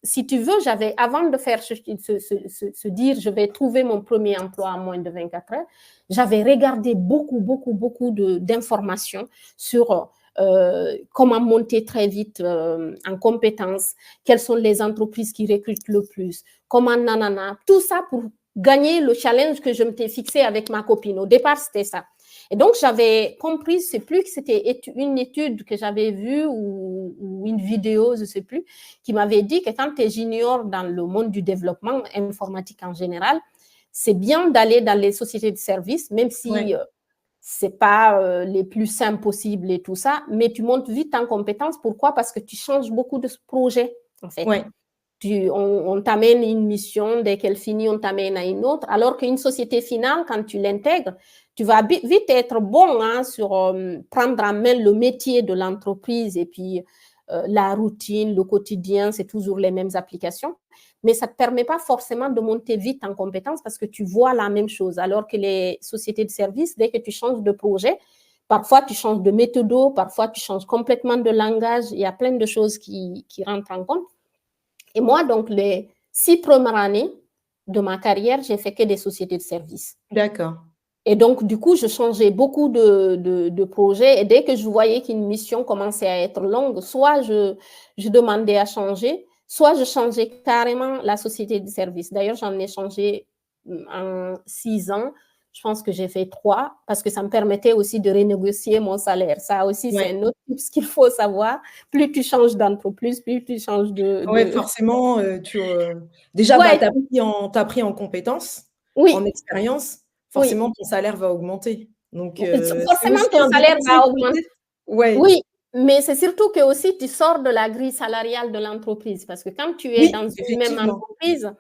si tu veux, avant de faire se dire je vais trouver mon premier emploi en moins de 24 heures, j'avais regardé beaucoup d'informations sur comment monter très vite en compétences, quelles sont les entreprises qui recrutent le plus, comment nanana, tout ça pour gagner le challenge que je m'étais fixé avec ma copine. Au départ, c'était ça. Et donc, j'avais compris, je ne sais plus que c'était une étude que j'avais vue ou une vidéo, je ne sais plus, qui m'avait dit que quand tu es junior dans le monde du développement informatique en général, c'est bien d'aller dans les sociétés de services, même si ce n'est pas les plus simples possibles et tout ça, mais tu montes vite en compétence. Pourquoi? Parce que tu changes beaucoup de projets, en fait. On t'amène une mission, dès qu'elle finit, on t'amène à une autre. Alors qu'une société finale, quand tu l'intègres, tu vas vite être bon sur prendre en main le métier de l'entreprise et puis la routine, le quotidien, c'est toujours les mêmes applications. Mais ça ne te permet pas forcément de monter vite en compétence parce que tu vois la même chose. Alors que les sociétés de services, dès que tu changes de projet, parfois tu changes de méthode, parfois tu changes complètement de langage. Il y a plein de choses qui rentrent en compte. Et moi, donc, les 6 premières années de ma carrière, j'ai fait que des sociétés de services. D'accord. Et donc, du coup, je changeais beaucoup de projets. Et dès que je voyais qu'une mission commençait à être longue, soit je demandais à changer, soit je changeais carrément la société de services. D'ailleurs, j'en ai changé en 6 ans. Je pense que j'ai fait 3 parce que ça me permettait aussi de renégocier mon salaire. Ça aussi, c'est un autre truc qu'il faut savoir. Plus tu changes d'entreprise, plus tu changes Oui, forcément, déjà, bah, tu as pris en compétences, en expérience, forcément ton salaire va augmenter. Donc, c'est forcément, aussi ton un des salaire conseils va augmenter. peut-être? Ouais. Oui, mais c'est surtout que aussi tu sors de la grille salariale de l'entreprise parce que quand tu es Oui, dans une même effectivement. entreprise,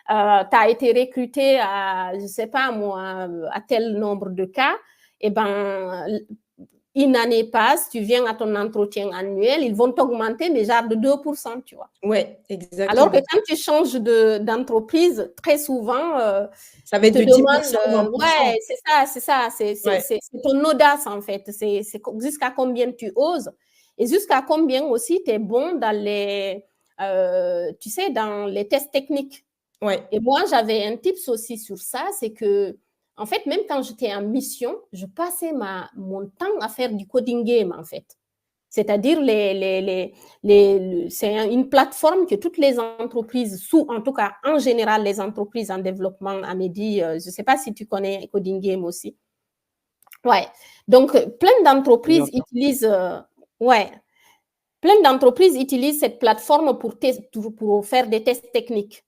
tu as été recruté à, je ne sais pas moi, à tel nombre de cas, et ben une année passe, tu viens à ton entretien annuel, ils vont t'augmenter déjà de 2%, tu vois. Oui, Alors que exactement. quand tu changes d'entreprise, très souvent, Ça va ils être te de 10 demandent, 20 c'est ça, c'est ton audace en fait, c'est jusqu'à combien tu oses et jusqu'à combien aussi tu es bon dans tu sais, dans les tests techniques. Ouais. Et moi, j'avais un tips aussi sur ça, c'est que, en fait, même quand j'étais en mission, je passais mon temps à faire du coding game, en fait. C'est-à-dire, c'est une plateforme que toutes les entreprises, en tout cas, en général, les entreprises en développement, Amédi, je ne sais pas si tu connais Coding Game aussi. Ouais. Donc, plein d'entreprises utilisent, plein d'entreprises utilisent cette plateforme pour faire des tests techniques.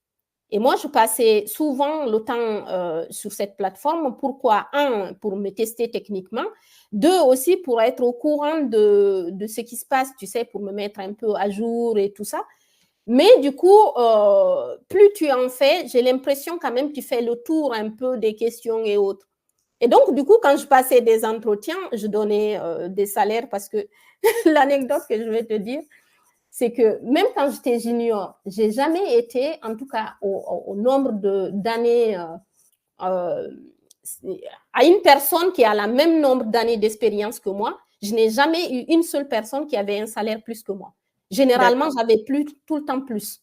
Et moi, je passais souvent le temps sur cette plateforme. Pourquoi? Un, pour me tester techniquement. Deux, aussi pour être au courant de ce qui se passe, tu sais, pour me mettre un peu à jour et tout ça. Mais du coup, plus tu en fais, j'ai l'impression quand même que tu fais le tour un peu des questions et autres. Et donc, du coup, quand je passais des entretiens, je donnais des salaires parce que l'anecdote que je vais te dire, c'est que même quand j'étais junior, j'ai jamais été, en tout cas au nombre d'années, à une personne qui a le même nombre d'années d'expérience que moi, je n'ai jamais eu une seule personne qui avait un salaire plus que moi. Généralement, j'avais tout le temps plus.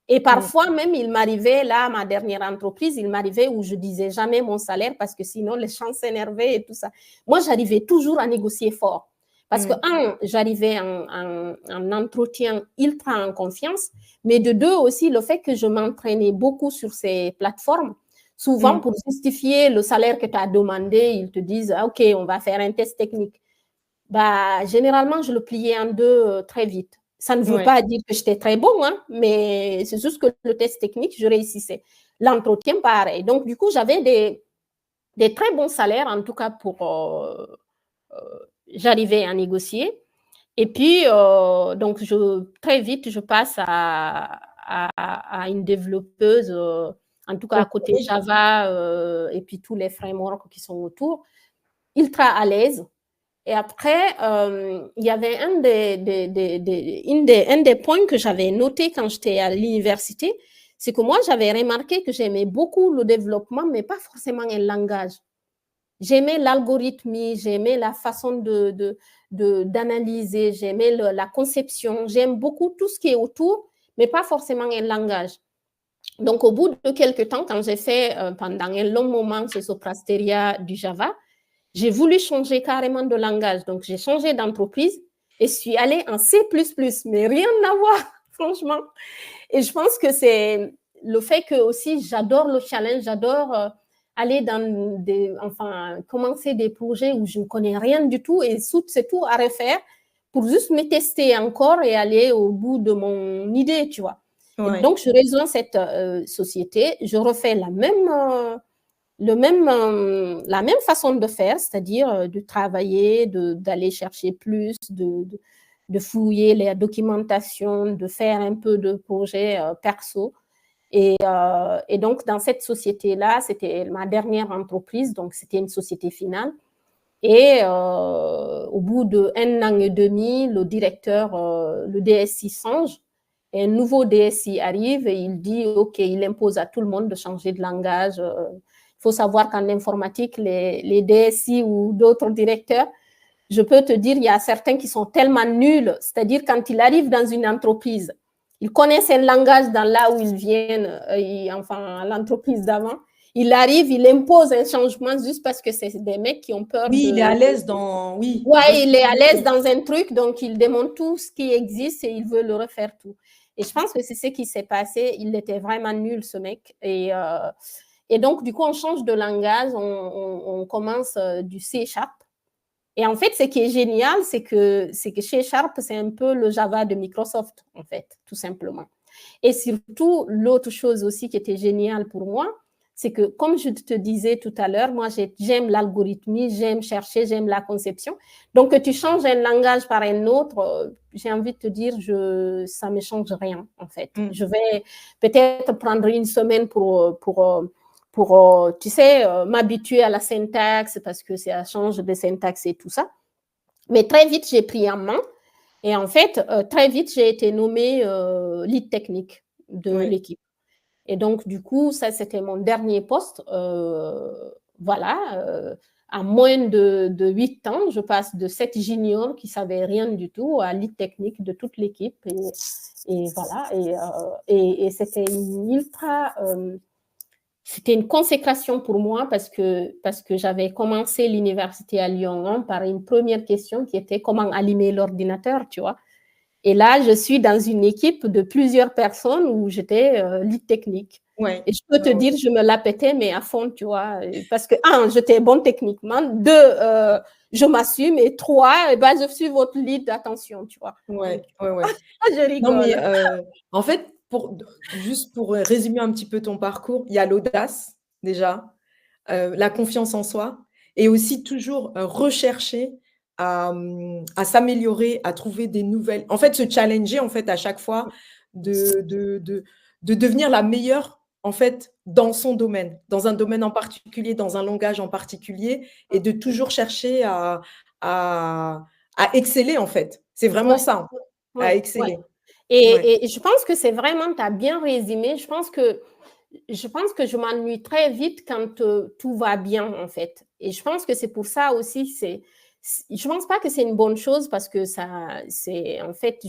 Et parfois, même, il m'arrivait, là, ma dernière entreprise, il m'arrivait où je disais jamais mon salaire parce que sinon, les gens s'énervaient et tout ça. Moi, j'arrivais toujours à négocier fort. Parce que, un, j'arrivais en entretien ultra en confiance, mais de deux aussi, le fait que je m'entraînais beaucoup sur ces plateformes, souvent pour justifier le salaire que tu as demandé, ils te disent, ah, OK, on va faire un test technique. Bah, généralement, je le pliais en deux très vite. Ça ne veut pas dire que j'étais très bon, hein, mais c'est juste que le test technique, je réussissais. L'entretien, pareil. Donc, du coup, j'avais des très bons salaires, en tout cas pour... j'arrivais à négocier. Et puis, donc, très vite, je passe à une développeuse, en tout cas à côté Java et puis tous les frameworks qui sont autour, ultra à l'aise. Et après, il y avait un des points que j'avais noté quand j'étais à l'université, c'est que moi, j'avais remarqué que j'aimais beaucoup le développement, mais pas forcément un langage. J'aimais l'algorithmie, j'aimais la façon d'analyser, j'aimais la conception, j'aime beaucoup tout ce qui est autour, mais pas forcément un langage. Donc, au bout de quelques temps, quand j'ai fait pendant un long moment chez Soprasteria du Java, j'ai voulu changer carrément de langage. Donc, j'ai changé d'entreprise et suis allée en C++, mais rien à voir, franchement. Et je pense que c'est le fait que aussi j'adore le challenge, j'adore aller commencer des projets où je ne connais rien du tout et c'est tout à refaire pour juste me tester encore et aller au bout de mon idée, tu vois. Et donc, je rejoins cette société, je refais la même façon de faire, c'est-à-dire de travailler, d'aller chercher plus, de fouiller les documentations, de faire un peu de projets perso. Et donc, dans cette société-là, c'était ma dernière entreprise, donc c'était une société finale. Et au bout d'1 an et demi, le directeur, le DSI change, et un nouveau DSI arrive et il dit, OK, il impose à tout le monde de changer de langage. Il faut savoir qu'en informatique, les DSI ou d'autres directeurs, je peux te dire, il y a certains qui sont tellement nuls, c'est-à-dire quand ils arrivent dans une entreprise, ils connaissent un langage dans là où ils viennent, l'entreprise d'avant, il arrive, il impose un changement juste parce que c'est des mecs qui ont peur il est à l'aise dans... Oui. Ouais, il est à l'aise dans un truc, donc il demande tout ce qui existe et il veut le refaire tout. Et je pense que c'est ce qui s'est passé. Il était vraiment nul, ce mec. Et donc, du coup, on change de langage, on commence du C#. Et en fait, ce qui est génial, c'est que C#, c'est un peu le Java de Microsoft, en fait, tout simplement. Et surtout, l'autre chose aussi qui était géniale pour moi, c'est que, comme je te disais tout à l'heure, moi, j'aime l'algorithmie, j'aime chercher, j'aime la conception. Donc, que tu changes un langage par un autre, j'ai envie de te dire, ça ne me change rien, en fait. Je vais peut-être prendre une semaine pour tu sais, m'habituer à la syntaxe parce que ça change de syntaxe et tout ça. Mais très vite, j'ai pris en main. Et en fait, très vite, j'ai été nommée lead technique de l'équipe. Et donc, du coup, ça, c'était mon dernier poste. Voilà. en moins de 8 ans, je passe de 7 juniors qui ne savaient rien du tout à lead technique de toute l'équipe. Et voilà, et c'était c'était une consécration pour moi parce que j'avais commencé l'université à Lyon 1 par une première question qui était comment allumer l'ordinateur, tu vois. Et là, je suis dans une équipe de plusieurs personnes où j'étais lead technique. Ouais. Et je peux te dire, je me la pétais, mais à fond, tu vois. Parce que, un, j'étais bonne techniquement. Deux, je m'assume. Et trois, je suis votre lead, attention, tu vois. Ouais. Je rigole. Non, mais en fait, juste pour résumer un petit peu ton parcours, il y a l'audace, déjà, la confiance en soi, et aussi toujours rechercher à s'améliorer, à trouver des nouvelles, en fait, se challenger, en fait, à chaque fois de devenir la meilleure, en fait, dans son domaine, dans un domaine en particulier, dans un langage en particulier, et de toujours chercher à exceller, en fait. C'est vraiment ça, en fait, à exceller. Et je pense que c'est vraiment, tu as bien résumé, je pense que je m'ennuie très vite quand tout va bien, en fait. Et je pense que c'est pour ça aussi, je pense pas que c'est une bonne chose parce que en fait,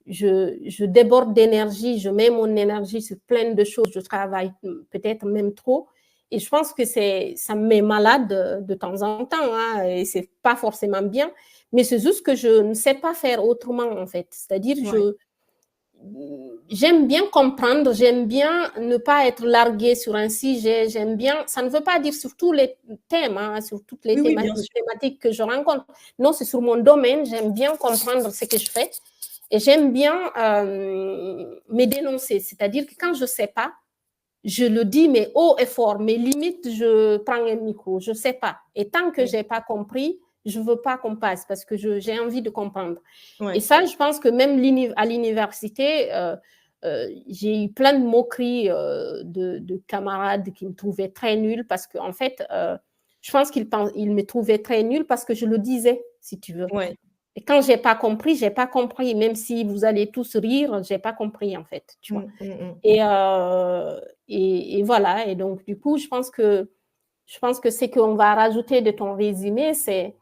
je déborde d'énergie, je mets mon énergie sur plein de choses, je travaille peut-être même trop. Et je pense que ça me met malade de temps en temps, hein, et c'est pas forcément bien. Mais c'est juste que je ne sais pas faire autrement, en fait. C'est-à-dire, j'aime bien comprendre, j'aime bien ne pas être larguée sur un sujet, j'aime bien, ça ne veut pas dire sur tous les thèmes, hein, sur toutes les thématiques que je rencontre. Non, c'est sur mon domaine, j'aime bien comprendre ce que je fais et j'aime bien me dénoncer. C'est-à-dire que quand je ne sais pas, je le dis, mais haut et fort, mais limite, je prends un micro, je ne sais pas. Et tant que je n'ai pas compris, je ne veux pas qu'on passe parce que j'ai envie de comprendre. Et ça, je pense que même à l'université, j'ai eu plein de moqueries de camarades qui me trouvaient très nulle parce qu'en fait, je pense qu'ils me trouvaient très nulle parce que je le disais, si tu veux. Et quand j'ai pas compris, même si vous allez tous rire, j'ai pas compris en fait, tu vois. Et voilà. Et donc du coup, je pense que ce qu'on va rajouter de ton résumé, c'est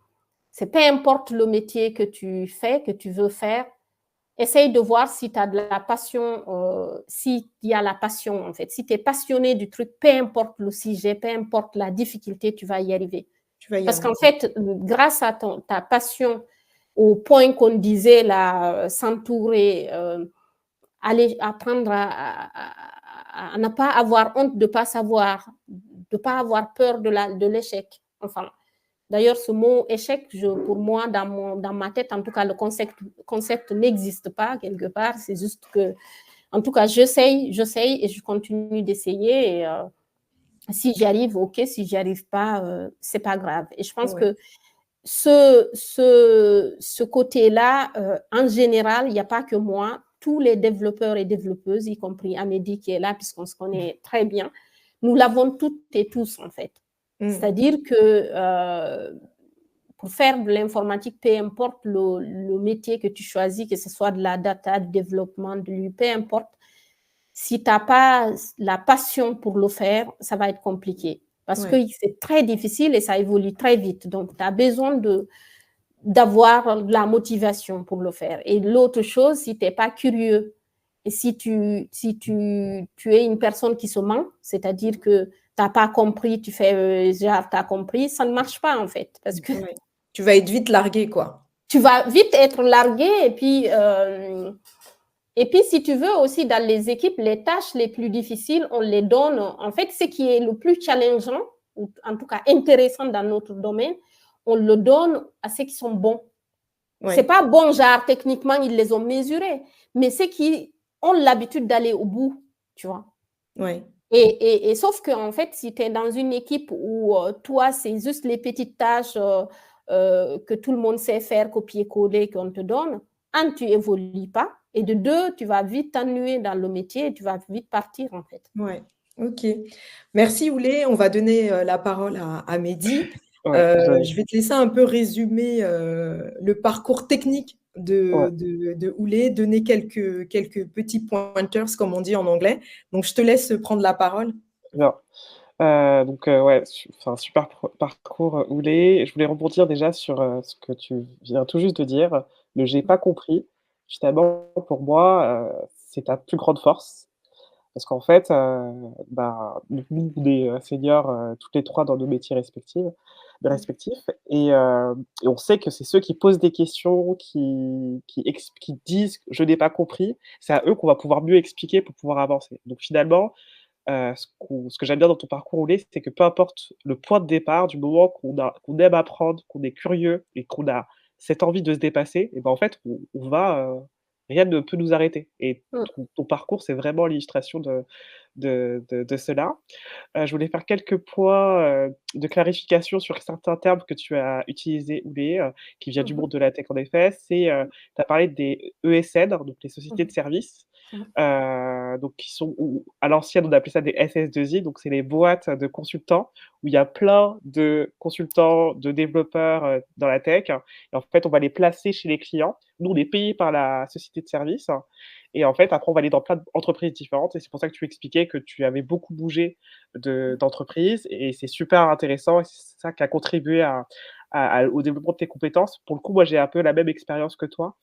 peu importe le métier que tu fais, que tu veux faire, essaye de voir si tu as de la passion, s'il y a la passion en fait. Si tu es passionné du truc, peu importe le sujet, peu importe la difficulté, tu vas y arriver. Parce qu'en fait, grâce à ta passion, au point qu'on disait là, s'entourer, aller apprendre à ne pas avoir honte de ne pas savoir, de ne pas avoir peur de l'échec. Enfin, d'ailleurs, ce mot échec, pour moi, dans ma tête, en tout cas, le concept n'existe pas quelque part. C'est juste que, en tout cas, j'essaye et je continue d'essayer. Et si j'y arrive, ok. Si j'y arrive pas, c'est pas grave. Et je pense que ce côté-là, en général, il n'y a pas que moi. Tous les développeurs et développeuses, y compris Amédi qui est là, puisqu'on se connaît très bien, nous l'avons toutes et tous, en fait. C'est-à-dire que pour faire de l'informatique, peu importe le métier que tu choisis, que ce soit de la data, du développement, peu importe, si tu n'as pas la passion pour le faire, ça va être compliqué. Parce que c'est très difficile et ça évolue très vite. Donc, tu as besoin d'avoir la motivation pour le faire. Et l'autre chose, si tu n'es pas curieux et si tu es une personne qui se ment, c'est-à-dire que tu n'as pas compris, tu fais genre tu as compris, ça ne marche pas en fait. Parce que tu vas être vite largué, quoi. Tu vas vite être largué et puis, si tu veux aussi, dans les équipes, les tâches les plus difficiles, on les donne. En fait, ce qui est le plus challengeant, ou en tout cas intéressant dans notre domaine, on le donne à ceux qui sont bons. C'est pas bon, genre, techniquement, ils les ont mesurés, mais ceux qui ont l'habitude d'aller au bout, tu vois. Et sauf qu'en fait, si tu es dans une équipe où toi, c'est juste les petites tâches que tout le monde sait faire, copier-coller, qu'on te donne, un, tu évolues pas, et de deux, tu vas vite t'ennuyer dans le métier et tu vas vite partir, en fait. Ok. Merci, Oulé. On va donner la parole à Mehdi. Je vais te laisser un peu résumer le parcours technique de Oulé, donner quelques petits pointers, comme on dit en anglais. Donc, je te laisse prendre la parole. Bien. Ouais, enfin, super parcours, Oulé. Je voulais rebondir déjà sur ce que tu viens tout juste de dire. Le j'ai pas compris. Finalement, pour moi, c'est ta plus grande force. Parce qu'en fait, bah, nous, on est, seniors, toutes les 3 dans nos métiers respectifs et on sait que c'est ceux qui posent des questions, qui disent: «Je n'ai pas compris». C'est à eux qu'on va pouvoir mieux expliquer pour pouvoir avancer. Donc finalement, ce que j'aime bien dans ton parcours roulé, c'est que peu importe le point de départ, du moment qu'on aime apprendre, qu'on est curieux et qu'on a cette envie de se dépasser et ben, en fait, on va, rien ne peut nous arrêter et Mmh. ton parcours, c'est vraiment l'illustration de cela. Je voulais faire quelques points, de clarification sur certains termes que tu as utilisés, Oulé, qui vient du Mmh. monde de la tech en effet. Tu as parlé des ESN, donc les sociétés Mmh. de services, Mmh. donc qui sont ou à l'ancienne, on appelait ça des SS2I, donc c'est les boîtes de consultants où il y a plein de consultants, de développeurs, dans la tech et en fait, on va les placer chez les clients. Nous, on est payés par la société de service et en fait, après, on va aller dans plein d'entreprises différentes et c'est pour ça que tu expliquais que tu avais beaucoup bougé d'entreprise et c'est super intéressant et c'est ça qui a contribué au développement de tes compétences. Pour le coup, moi, j'ai un peu la même expérience que toi.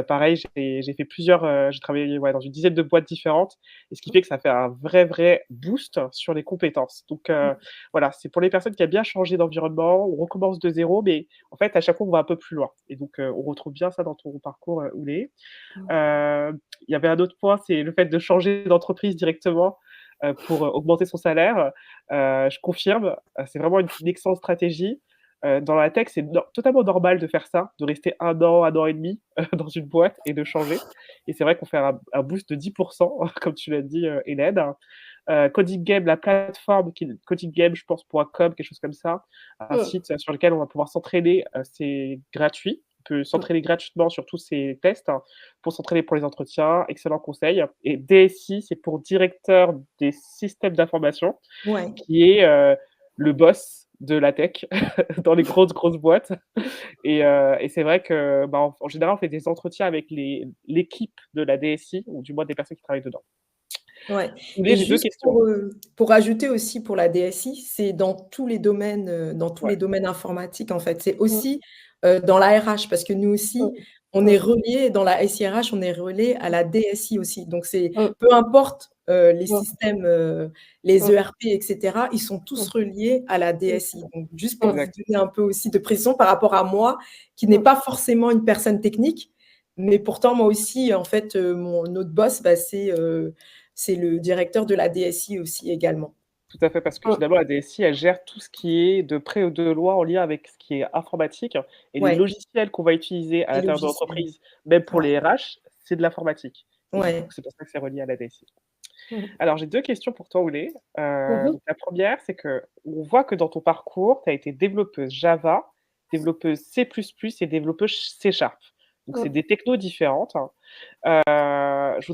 Pareil, j'ai fait plusieurs, j'ai travaillé, ouais, dans une dizaine de boîtes différentes et ce qui fait que ça fait un vrai boost sur les compétences. Donc voilà, c'est pour les personnes qui aiment bien changer d'environnement, on recommence de zéro, mais en fait, à chaque fois, on va un peu plus loin et donc on retrouve bien ça dans ton parcours, Oulé. Il y avait un autre point, c'est le fait de changer d'entreprise directement, pour, augmenter son salaire. Je confirme, c'est vraiment une excellente stratégie. Dans la tech, c'est totalement normal de faire ça, de rester 1 an et demi, dans une boîte et de changer et c'est vrai qu'on fait un boost de 10 comme tu l'as dit, Hélène. Coding Game, la plateforme qui Coding Game, je pense, .com, quelque chose comme ça, un Mmh. site sur lequel on va pouvoir s'entraîner, c'est gratuit. On peut Mmh. s'entraîner gratuitement sur tous ces tests, pour s'entraîner pour les entretiens. Excellent conseil et DSI, c'est pour directeur des systèmes d'information, Ouais. qui est, le boss de la tech dans les grosses boîtes et c'est vrai que, bah, en général, on fait des entretiens avec l'équipe de la DSI ou du moins des personnes qui travaillent dedans. Ouais Oulé, et j'ai 2 juste questions. pour ajouter aussi pour la DSI, c'est dans tous Ouais. les domaines informatiques, en fait. C'est Mmh. aussi, dans la RH parce que nous aussi, Mmh. on est Mmh. reliés dans la SIRH, on est reliés à la DSI aussi. Donc c'est Mmh. peu importe, les Mmh. systèmes, les Mmh. ERP et cetera, ils sont tous Mmh. reliés à la Mmh. DSI. Donc juste pour vous Exact. donner un peu aussi de précision par rapport à moi, qui n'est Mmh. pas forcément une personne technique, mais pourtant moi aussi, en fait, mon autre boss, bah, c'est le directeur de la DSI aussi également. Tout à fait, parce que Mmh. finalement, la DSI, elle gère tout ce qui est de près ou de loin en lien avec ce qui est informatique et les Ouais, logiciels qu'on va utiliser à les l'intérieur de logiciels. l'entreprise, même pour Ouais, les RH, c'est de l'informatique et du coup, ouais. c'est pour ça que c'est relié à la DSI. Mmh. Alors, j'ai 2 questions pour toi, Oulé. Mmh mh. Donc la première, c'est qu'on voit que dans ton parcours, tu as été développeuse Java, développeuse C++ et développeuse C#. Donc c'est Mmh. des technos différentes, hein. Je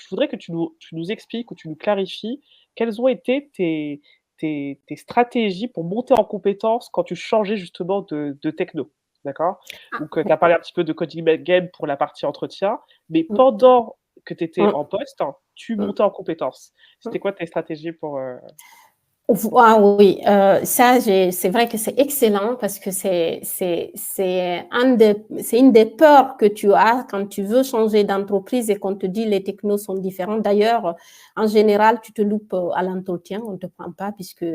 voudrais que tu nous expliques ou tu nous clarifies quelles ont été tes stratégies pour monter en compétences quand tu changeais justement de techno, d'accord? Ah, Donc, tu as d'accord. parlé un petit peu de coding game pour la partie entretien, mais Mmh. pendant que tu étais Mmh. en poste, hein, tu Mmh. montais en compétences. Mmh. C'était quoi tes stratégies pour, Ah oui, ça, c'est vrai que c'est excellent parce que c'est une des peurs que tu as quand tu veux changer d'entreprise et qu'on te dit les technos sont différents. D'ailleurs, en général, tu te loupes à l'entretien, on ne te prend pas puisque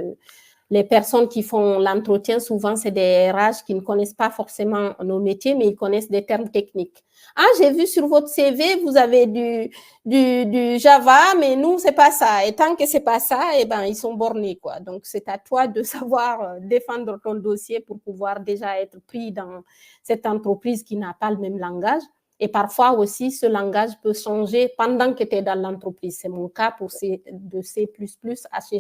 les personnes qui font l'entretien, souvent, c'est des RH qui ne connaissent pas forcément nos métiers, mais ils connaissent des termes techniques. Ah, j'ai vu sur votre CV, vous avez du Java, mais nous, c'est pas ça. Et tant que c'est pas ça, eh ben, ils sont bornés, quoi. Donc, c'est à toi de savoir défendre ton dossier pour pouvoir déjà être pris dans cette entreprise qui n'a pas le même langage. Et parfois aussi, ce langage peut changer pendant que tu es dans l'entreprise. C'est mon cas pour de C++ à C#.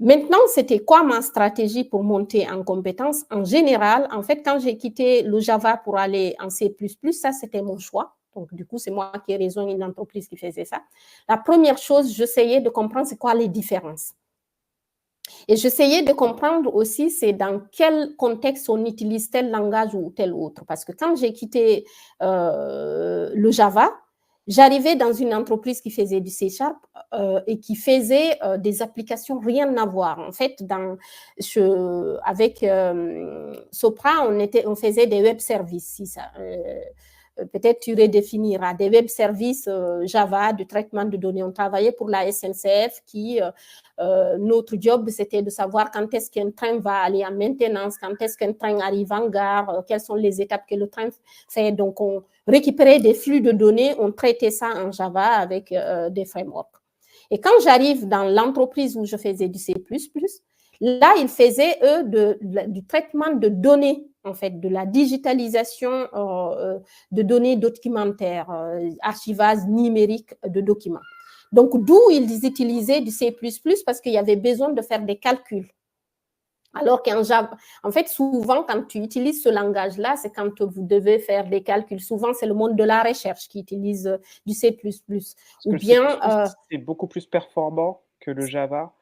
Maintenant, c'était quoi ma stratégie pour monter en compétences? En général, en fait, quand j'ai quitté le Java pour aller en C++, ça, c'était mon choix. Donc, du coup, c'est moi qui ai rejoint une entreprise qui faisait ça. La première chose, j'essayais de comprendre c'est quoi les différences. Et j'essayais de comprendre aussi c'est dans quel contexte on utilise tel langage ou tel autre. Parce que quand j'ai quitté le Java, j'arrivais dans une entreprise qui faisait du C# et qui faisait des applications rien à voir. En fait, avec Sopra, on faisait des web services. Si ça, peut-être tu redéfiniras des web services Java, de traitement de données. On travaillait pour la SNCF notre job, c'était de savoir quand est-ce qu'un train va aller en maintenance, quand est-ce qu'un train arrive en gare, quelles sont les étapes que le train fait. Donc, on récupérait des flux de données, on traitait ça en Java avec des frameworks. Et quand j'arrive dans l'entreprise où je faisais du C++, là, ils faisaient, eux, du traitement de données, en fait, de la digitalisation de données documentaires, archivage numérique de documents. Donc, d'où ils utilisaient du C++ parce qu'il y avait besoin de faire des calculs. Alors qu'en Java, en fait, souvent, quand tu utilises ce langage-là, c'est quand vous devez faire des calculs. Souvent, c'est le monde de la recherche qui utilise du C++. Ou bien, c'est beaucoup plus performant que le Java.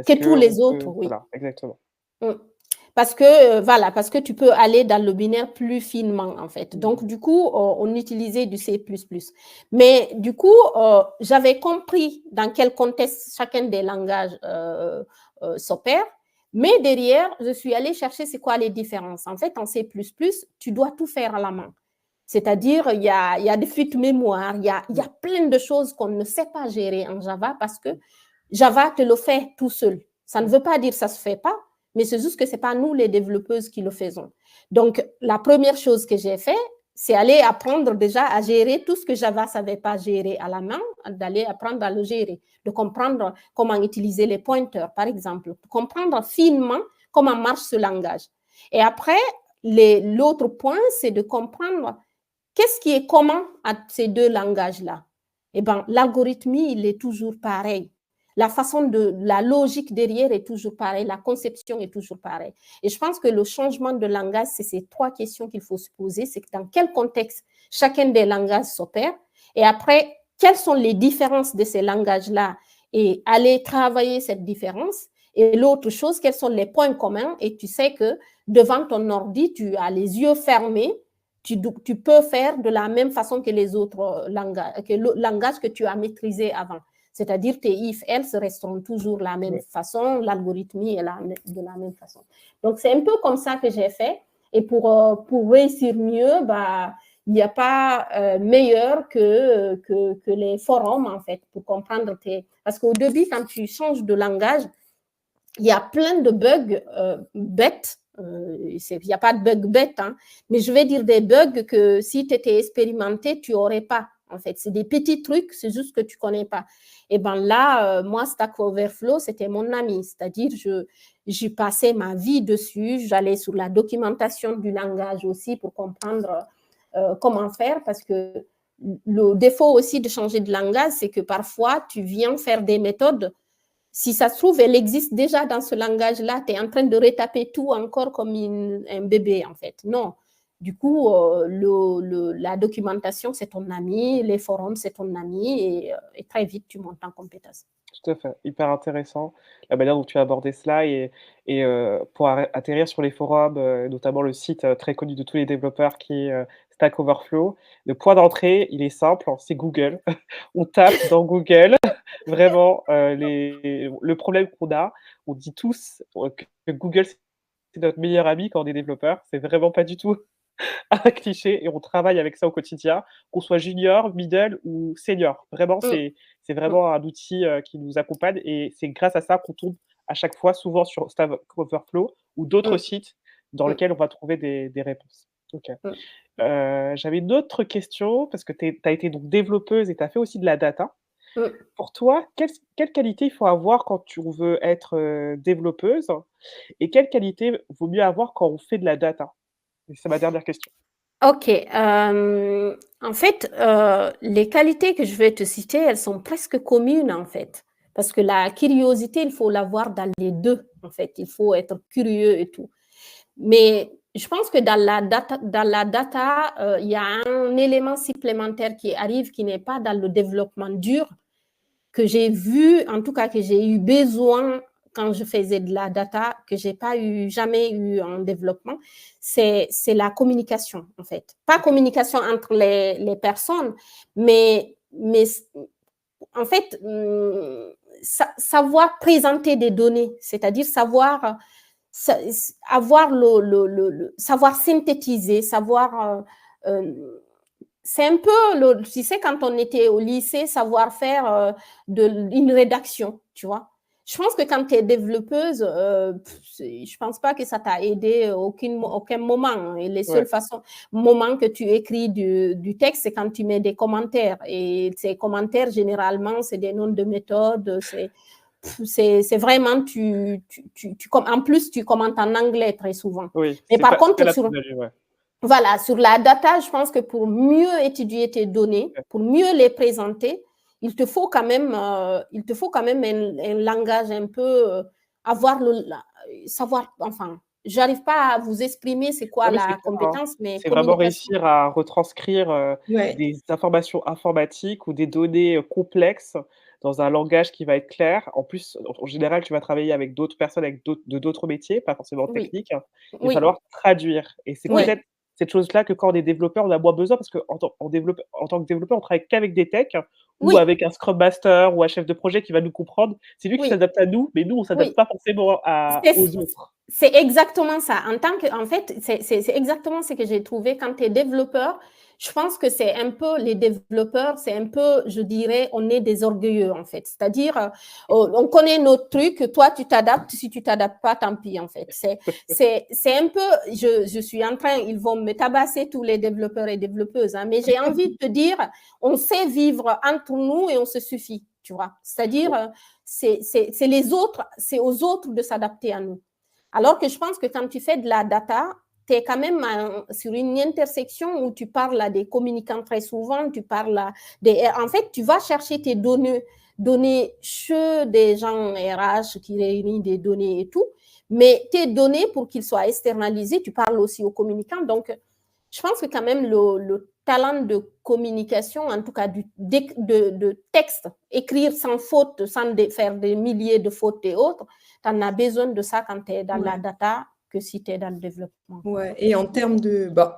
Que tous les autres, oui. Voilà, exactement. Parce que tu peux aller dans le binaire plus finement, en fait. Donc, du coup, on utilisait du C++. Mais du coup, j'avais compris dans quel contexte chacun des langages s'opère. Mais derrière, je suis allée chercher c'est quoi les différences. En fait, en C++, tu dois tout faire à la main. C'est-à-dire, il y a des fuites mémoire, il y a plein de choses qu'on ne sait pas gérer en Java parce que Java te le fait tout seul. Ça ne veut pas dire que ça ne se fait pas, mais c'est juste que ce n'est pas nous, les développeuses, qui le faisons. Donc, la première chose que j'ai fait, c'est aller apprendre déjà à gérer tout ce que Java ne savait pas gérer à la main, d'aller apprendre à le gérer, de comprendre comment utiliser les pointeurs, par exemple, de comprendre finement comment marche ce langage. Et après, l'autre point, c'est de comprendre qu'est-ce qui est commun à ces deux langages-là. Eh bien, l'algorithmie, il est toujours pareil. La logique derrière est toujours pareille, la conception est toujours pareille. Et je pense que le changement de langage, c'est ces trois questions qu'il faut se poser. C'est dans quel contexte chacun des langages s'opère et après, quelles sont les différences de ces langages-là et aller travailler cette différence. Et l'autre chose, quels sont les points communs et tu sais que devant ton ordi, tu as les yeux fermés, tu peux faire de la même façon que les autres langages, que le langage que tu as maîtrisé avant. C'est-à-dire tes if, else resteront toujours la même façon, l'algorithmie est de la même façon. Donc, c'est un peu comme ça que j'ai fait. Et pour réussir mieux, il n'y a pas meilleur que les forums, en fait, pour comprendre Parce qu'au début, quand tu changes de langage, il y a plein de bugs bêtes. Il n'y a pas de bugs bêtes, hein, mais je vais dire des bugs que si tu étais expérimenté, tu n'aurais pas. En fait, c'est des petits trucs, c'est juste que tu ne connais pas. Et bien là, moi, Stack Overflow, c'était mon ami. C'est-à-dire, j'y passais ma vie dessus. J'allais sur la documentation du langage aussi pour comprendre comment faire. Parce que le défaut aussi de changer de langage, c'est que parfois, tu viens faire des méthodes. Si ça se trouve, elle existe déjà dans ce langage-là. Tu es en train de retaper tout encore comme un bébé, en fait. Non. Du coup, la documentation, c'est ton ami, les forums, c'est ton ami, et très vite, tu montes en compétence. Tout à fait, hyper intéressant la manière dont tu as abordé cela et pour atterrir sur les forums, notamment le site très connu de tous les développeurs qui est Stack Overflow. Le point d'entrée, il est simple, hein, c'est Google. On tape dans Google vraiment le problème qu'on a. On dit tous que Google, c'est notre meilleur ami quand on est développeur. C'est vraiment pas du tout un cliché et on travaille avec ça au quotidien, qu'on soit junior, middle ou senior. Vraiment, c'est vraiment un outil qui nous accompagne et c'est grâce à ça qu'on tombe à chaque fois souvent sur Stack Overflow ou d'autres sites dans lesquels on va trouver des réponses. OK. J'avais une autre question parce que tu as été donc développeuse et tu as fait aussi de la data. Pour toi, quelle qualité il faut avoir quand tu veux être développeuse et quelle qualité vaut mieux avoir quand on fait de la data? C'est ma dernière question. OK. En fait, les qualités que je vais te citer, elles sont presque communes, en fait. Parce que la curiosité, il faut l'avoir dans les deux, en fait. Il faut être curieux et tout. Mais je pense que dans la data, il y a un élément supplémentaire qui arrive qui n'est pas dans le développement dur, que j'ai vu, en tout cas que j'ai eu besoin quand je faisais de la data, que je n'ai jamais eu en développement, c'est la communication, en fait. Pas communication entre les personnes, mais mais en fait, savoir présenter des données, c'est-à-dire savoir avoir savoir synthétiser, savoir c'est un peu, tu sais, quand on était au lycée, savoir faire une rédaction, tu vois. Je pense que quand tu es développeuse, je pense pas que ça t'a aidé aucun moment. Et les seules moments que tu écris du texte, c'est quand tu mets des commentaires. Et ces commentaires, généralement, c'est des noms de méthodes, c'est vraiment, en plus, tu commentes en anglais très souvent. Oui, mais par contre, voilà, sur la data, je pense que pour mieux étudier tes données, pour mieux les présenter, il te faut quand même un langage un peu, savoir, enfin, j'arrive pas à vous exprimer c'est quoi la compétence, mais c'est vraiment réussir à retranscrire des informations informatiques ou des données complexes dans un langage qui va être clair. En plus, en général, tu vas travailler avec d'autres personnes de d'autres métiers, pas forcément techniques. Il va falloir traduire et c'est peut-être cette chose-là que quand on est développeur, on a moins besoin parce qu'en tant que développeur, on travaille qu'avec des techs ou avec un Scrum Master ou un chef de projet qui va nous comprendre. C'est lui qui s'adapte à nous, mais nous, on s'adapte pas forcément aux autres. C'est exactement ça. En fait, c'est exactement ce que j'ai trouvé quand tu es développeur. Je pense que c'est un peu, les développeurs, c'est un peu, je dirais, on est des orgueilleux, en fait. C'est-à-dire, on connaît notre truc, toi, tu t'adaptes. Si tu t'adaptes pas, tant pis, en fait. C'est un peu, je suis en train, ils vont me tabasser tous les développeurs et développeuses, hein, mais j'ai envie de te dire, on sait vivre entre nous et on se suffit, tu vois. C'est-à-dire, c'est les autres, c'est aux autres de s'adapter à nous. Alors que je pense que quand tu fais de la data, tu es quand même sur une intersection où tu parles à des communicants très souvent, tu parles à en fait, tu vas chercher tes données chez des gens RH qui réunissent des données et tout, mais tes données, pour qu'ils soient externalisés, tu parles aussi aux communicants. Donc, je pense que quand même le talent de communication, en tout cas de texte, écrire sans faute, sans faire des milliers de fautes et autres, tu en as besoin de ça quand tu es dans la data que si tu es dans le développement. Ouais, et en termes de, bon,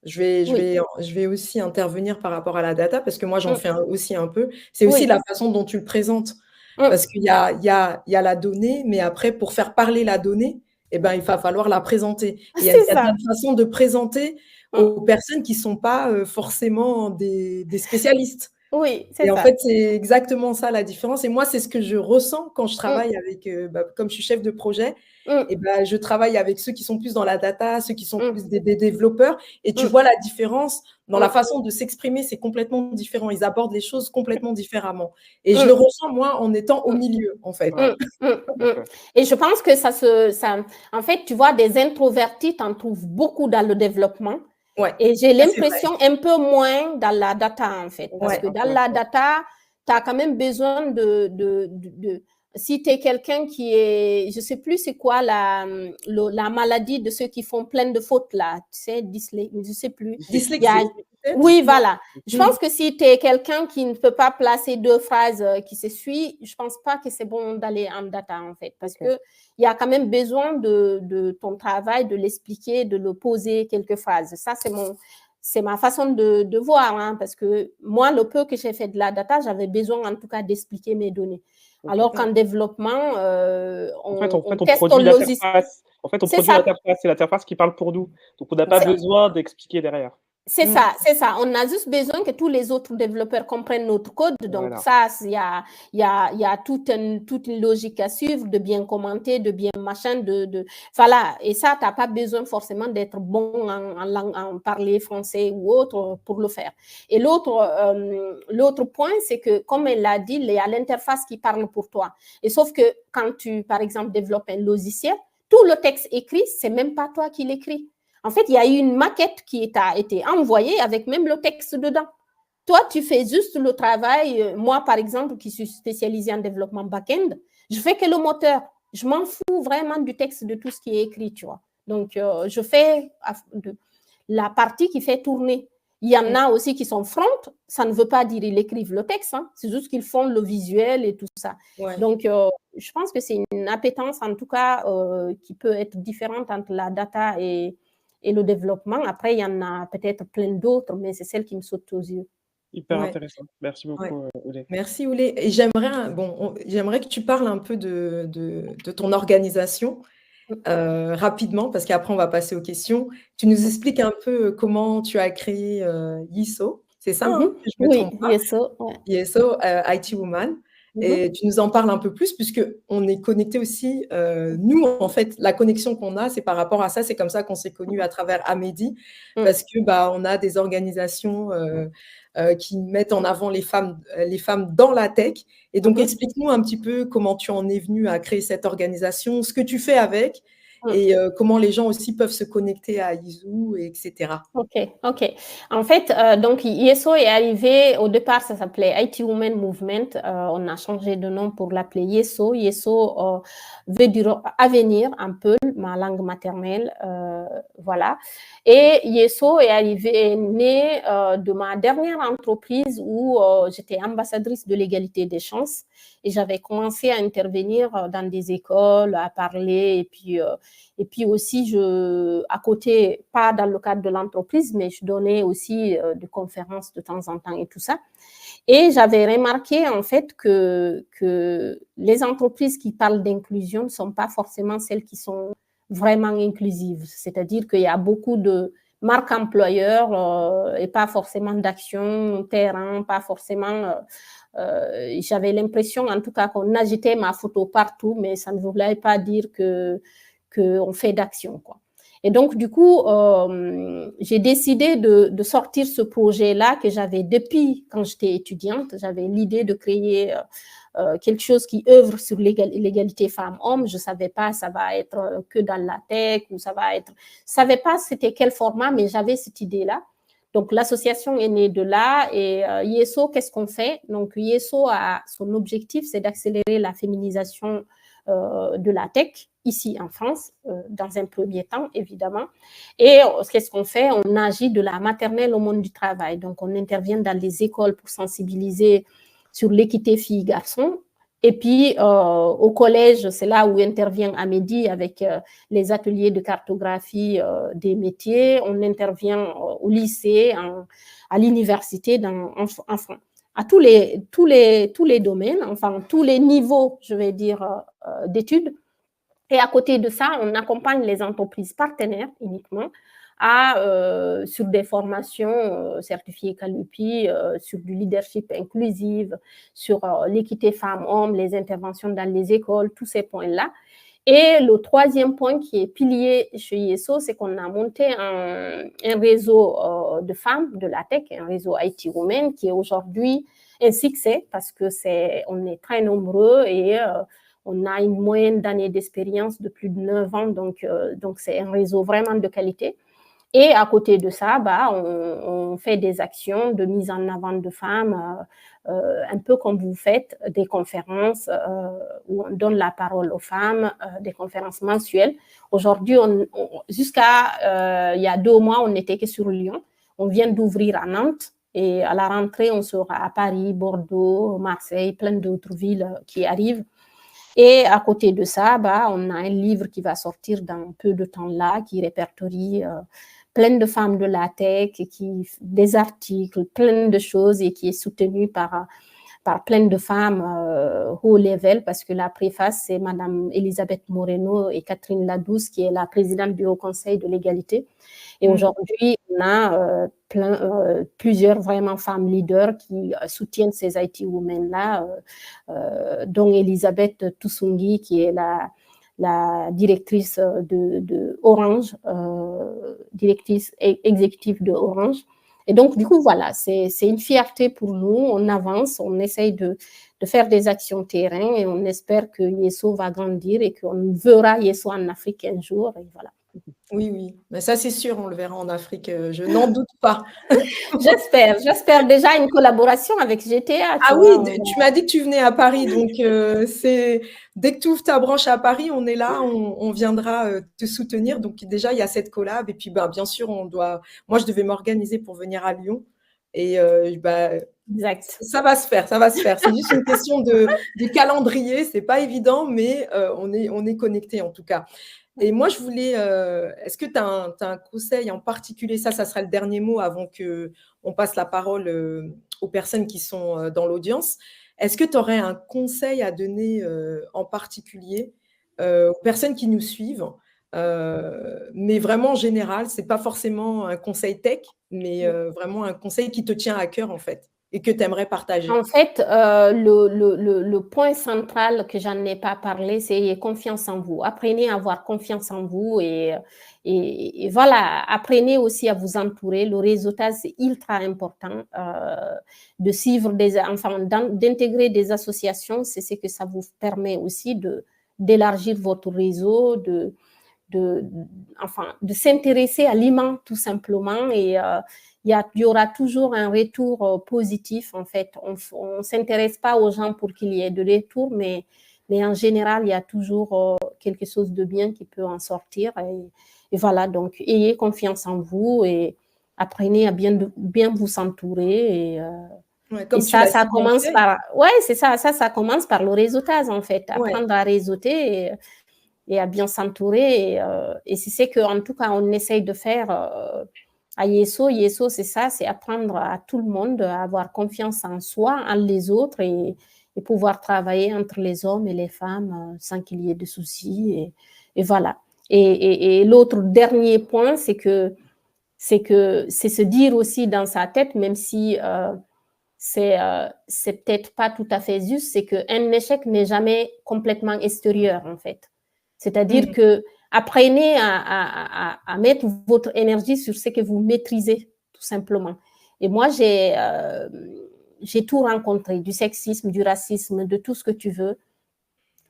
je vais aussi intervenir par rapport à la data parce que moi j'en fais aussi un peu. C'est aussi la façon dont tu le présentes. Parce qu'il y a la donnée, mais après, pour faire parler la donnée, il va falloir la présenter. Il y a certaines façons de présenter aux personnes qui sont pas forcément des spécialistes. Oui, c'est ça. Et en fait, c'est exactement ça la différence. Et moi, c'est ce que je ressens quand je travaille avec, comme je suis chef de projet, je travaille avec ceux qui sont plus dans la data, ceux qui sont plus des développeurs. Et tu vois la différence dans la façon de s'exprimer, c'est complètement différent. Ils abordent les choses complètement différemment. Et je le ressens, moi, en étant au milieu, en fait. Et je pense que en fait, tu vois, des introvertis, tu en trouves beaucoup dans le développement. Et j'ai l'impression un peu moins dans la data, en fait. Parce que dans la data, tu as quand même besoin si tu es quelqu'un qui est, je sais plus c'est quoi la maladie de ceux qui font plein de fautes là, tu sais, je sais plus. Dyslexie. Oui, voilà. Je pense que si tu es quelqu'un qui ne peut pas placer deux phrases qui se suivent, je pense pas que c'est bon d'aller en data, en fait. Parce que il y a quand même besoin de ton travail, de l'expliquer, de le poser quelques phrases. Ça, c'est ma façon de voir, hein, parce que moi, le peu que j'ai fait de la data, j'avais besoin en tout cas d'expliquer mes données. Alors qu'en développement, on teste ton logiciel. En fait, on produit l'interface, c'est l'interface qui parle pour nous. Donc, on n'a pas besoin d'expliquer derrière. C'est ça. On a juste besoin que tous les autres développeurs comprennent notre code. Donc, ça, il y a toute une logique à suivre, de bien commenter, de bien machin, voilà. Et ça, tu n'as pas besoin forcément d'être bon en parler français ou autre pour le faire. Et l'autre point, c'est que, comme elle l'a dit, il y a l'interface qui parle pour toi. Et sauf que quand tu, par exemple, développes un logiciel, tout le texte écrit, c'est même pas toi qui l'écris. En fait, il y a eu une maquette qui t'a été envoyée avec même le texte dedans. Toi, tu fais juste le travail. Moi, par exemple, qui suis spécialisée en développement back-end, je fais que le moteur. Je m'en fous vraiment du texte, de tout ce qui est écrit, tu vois. Donc, je fais la partie qui fait tourner. Il y en a aussi qui sont front. Ça ne veut pas dire qu'ils écrivent le texte. Hein. C'est juste qu'ils font le visuel et tout ça. Donc, je pense que c'est une appétence, en tout cas, qui peut être différente entre la data et le développement. Après, il y en a peut-être plein d'autres, mais c'est celle qui me saute aux yeux. hyper Ouais, intéressant. Merci ouais. beaucoup, Oulé. Merci Oulé. Et j'aimerais que tu parles un peu de ton organisation Mmh. rapidement, parce qu'après on va passer aux questions. Tu nous expliques un peu comment tu as créé YISO, c'est ça, Mmh. hein, si je me Oui, trompe pas? YESO, ouais. YESO, IT Woman. Mmh. Et tu nous en parles un peu plus puisque on est connectés aussi, nous, en fait, la connexion qu'on a, c'est par rapport à ça. C'est comme ça qu'on s'est connus à travers Amédi Mmh. parce que, bah, on a des organisations, qui mettent en avant les femmes dans la tech. Et donc Mmh. explique-nous un petit peu comment tu en es venue à créer cette organisation, ce que tu fais avec Mmh. et comment les gens aussi peuvent se connecter à Izou et cetera. OK, OK. En fait, donc YESO est arrivé au départ, ça s'appelait IT Women Movement, on a changé de nom pour l'appeler YESO. YESO, veut dire avenir un peu, ma langue maternelle, voilà. Et YESO est né, de ma dernière entreprise où, j'étais ambassadrice de l'égalité des chances et j'avais commencé à intervenir, dans des écoles, à parler et puis aussi, à côté, pas dans le cadre de l'entreprise, mais je donnais aussi des conférences de temps en temps et tout ça. Et j'avais remarqué en fait que les entreprises qui parlent d'inclusion ne sont pas forcément celles qui sont vraiment inclusives. C'est-à-dire qu'il y a beaucoup de marques employeurs et pas forcément d'action terrain, pas forcément. J'avais l'impression, en tout cas, qu'on agitait ma photo partout, mais ça ne voulait pas dire qu'on fait d'action, quoi. Et donc, du coup, j'ai décidé de sortir ce projet-là que j'avais depuis quand j'étais étudiante. J'avais l'idée de créer quelque chose qui œuvre sur l'égalité femmes-hommes. Je ne savais pas ça va être que dans la tech ou ça va être... Je ne savais pas c'était quel format, mais j'avais cette idée-là. Donc, l'association est née de là. Et YESO, qu'est-ce qu'on fait? Donc, YESO, son objectif, c'est d'accélérer la féminisation de la tech ici en France, dans un premier temps, évidemment. Et qu'est-ce qu'on fait? On agit de la maternelle au monde du travail. Donc, on intervient dans les écoles pour sensibiliser sur l'équité filles-garçons. Et puis, au collège, c'est là où intervient Amédi avec les ateliers de cartographie des métiers. On intervient au lycée, à l'université, enfin, à tous les domaines, enfin, tous les niveaux, je vais dire, d'études. Et à côté de ça, on accompagne les entreprises partenaires uniquement sur des formations certifiées Calupi, sur du leadership inclusif, sur l'équité femmes-hommes, les interventions dans les écoles, tous ces points-là. Et le troisième point qui est pilier chez YESO, c'est qu'on a monté un réseau de femmes de la tech, un réseau IT Women qui est aujourd'hui un succès parce que on est très nombreux et on a une moyenne d'années d'expérience de plus de 9 ans, donc c'est un réseau vraiment de qualité. Et à côté de ça, on fait des actions de mise en avant de femmes, un peu comme vous faites, des conférences où on donne la parole aux femmes, des conférences mensuelles. Aujourd'hui, jusqu'à il y a 2 mois, on n'était que sur Lyon. On vient d'ouvrir à Nantes. Et à la rentrée, on sera à Paris, Bordeaux, Marseille, plein d'autres villes qui arrivent. Et à côté de ça, on a un livre qui va sortir dans peu de temps là, qui répertorie plein de femmes de la tech, des articles, plein de choses et qui est soutenu par plein de femmes haut level, parce que la préface, c'est Madame Elisabeth Moreno et Catherine Ladouce, qui est la présidente du Haut Conseil de l'égalité. Et aujourd'hui, on a plusieurs vraiment femmes leaders qui soutiennent ces IT Women-là, dont Elisabeth Toussoungui, qui est la directrice de Orange, directrice exécutive de Orange. Et donc, du coup, voilà, c'est une fierté pour nous. On avance, on essaye de faire des actions terrain et on espère que YESO va grandir et qu'on verra YESO en Afrique un jour. Et voilà. Oui, oui, mais ça c'est sûr, on le verra en Afrique, je n'en doute pas. J'espère déjà une collaboration avec GTA, tu Ah vois. oui, tu m'as dit que tu venais à Paris, donc c'est dès que tu ouvres ta branche à Paris, on est là, on viendra te soutenir. Donc déjà, il y a cette collab et puis bien sûr, moi je devais m'organiser pour venir à Lyon et Exact. ça va se faire, ça va se faire. C'est juste une question de calendrier, c'est pas évident, mais on est connectés en tout cas. Et moi, je voulais, est-ce que tu as un conseil en particulier? Ça sera le dernier mot avant qu'on passe la parole aux personnes qui sont dans l'audience. Est-ce que tu aurais un conseil à donner en particulier aux personnes qui nous suivent, mais vraiment en général, c'est pas forcément un conseil tech, mais vraiment un conseil qui te tient à cœur en fait et que tu aimerais partager? En fait, le point central que j'en ai pas parlé, c'est confiance en vous. Apprenez à avoir confiance en vous et voilà, apprenez aussi à vous entourer. Le réseautage, c'est ultra important. De suivre enfin, d'intégrer des associations, c'est ce que ça vous permet aussi d'élargir votre réseau, enfin, de s'intéresser à l'humain tout simplement et il y aura toujours un retour positif en fait. On ne s'intéresse pas aux gens pour qu'il y ait de retour, mais en général, il y a toujours quelque chose de bien qui peut en sortir. Et voilà, donc ayez confiance en vous et apprenez à bien vous entourer. Et ça commence par... Ouais, c'est ça, ça commence par le réseautage en fait. Apprendre à réseauter et à bien s'entourer. Et c'est ce qu'en tout cas, on essaye de faire à Yeso. Yeso, c'est ça, c'est apprendre à tout le monde à avoir confiance en soi, en les autres et pouvoir travailler entre les hommes et les femmes sans qu'il y ait de soucis. Et voilà. Et l'autre dernier point, c'est se dire aussi dans sa tête, même si c'est peut-être pas tout à fait juste, c'est qu'un échec n'est jamais complètement extérieur, en fait. C'est-à-dire que apprenez à mettre votre énergie sur ce que vous maîtrisez, tout simplement. Et moi, j'ai tout rencontré, du sexisme, du racisme, de tout ce que tu veux.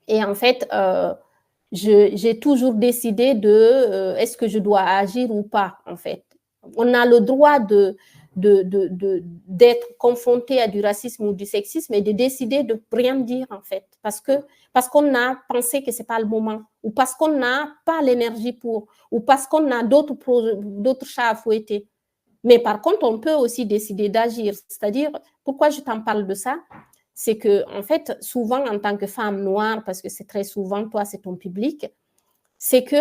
Et en fait, j'ai toujours décidé est-ce que je dois agir ou pas, en fait. On a le droit d'être confronté à du racisme ou du sexisme et de décider de rien dire, en fait, parce qu'on a pensé que c'est pas le moment, ou parce qu'on n'a pas l'énergie pour, ou parce qu'on a d'autres chats à fouetter. Mais par contre, on peut aussi décider d'agir. C'est-à-dire, pourquoi je t'en parle de ça? C'est que, en fait, souvent, en tant que femme noire, parce que c'est très souvent, toi, c'est ton public, c'est que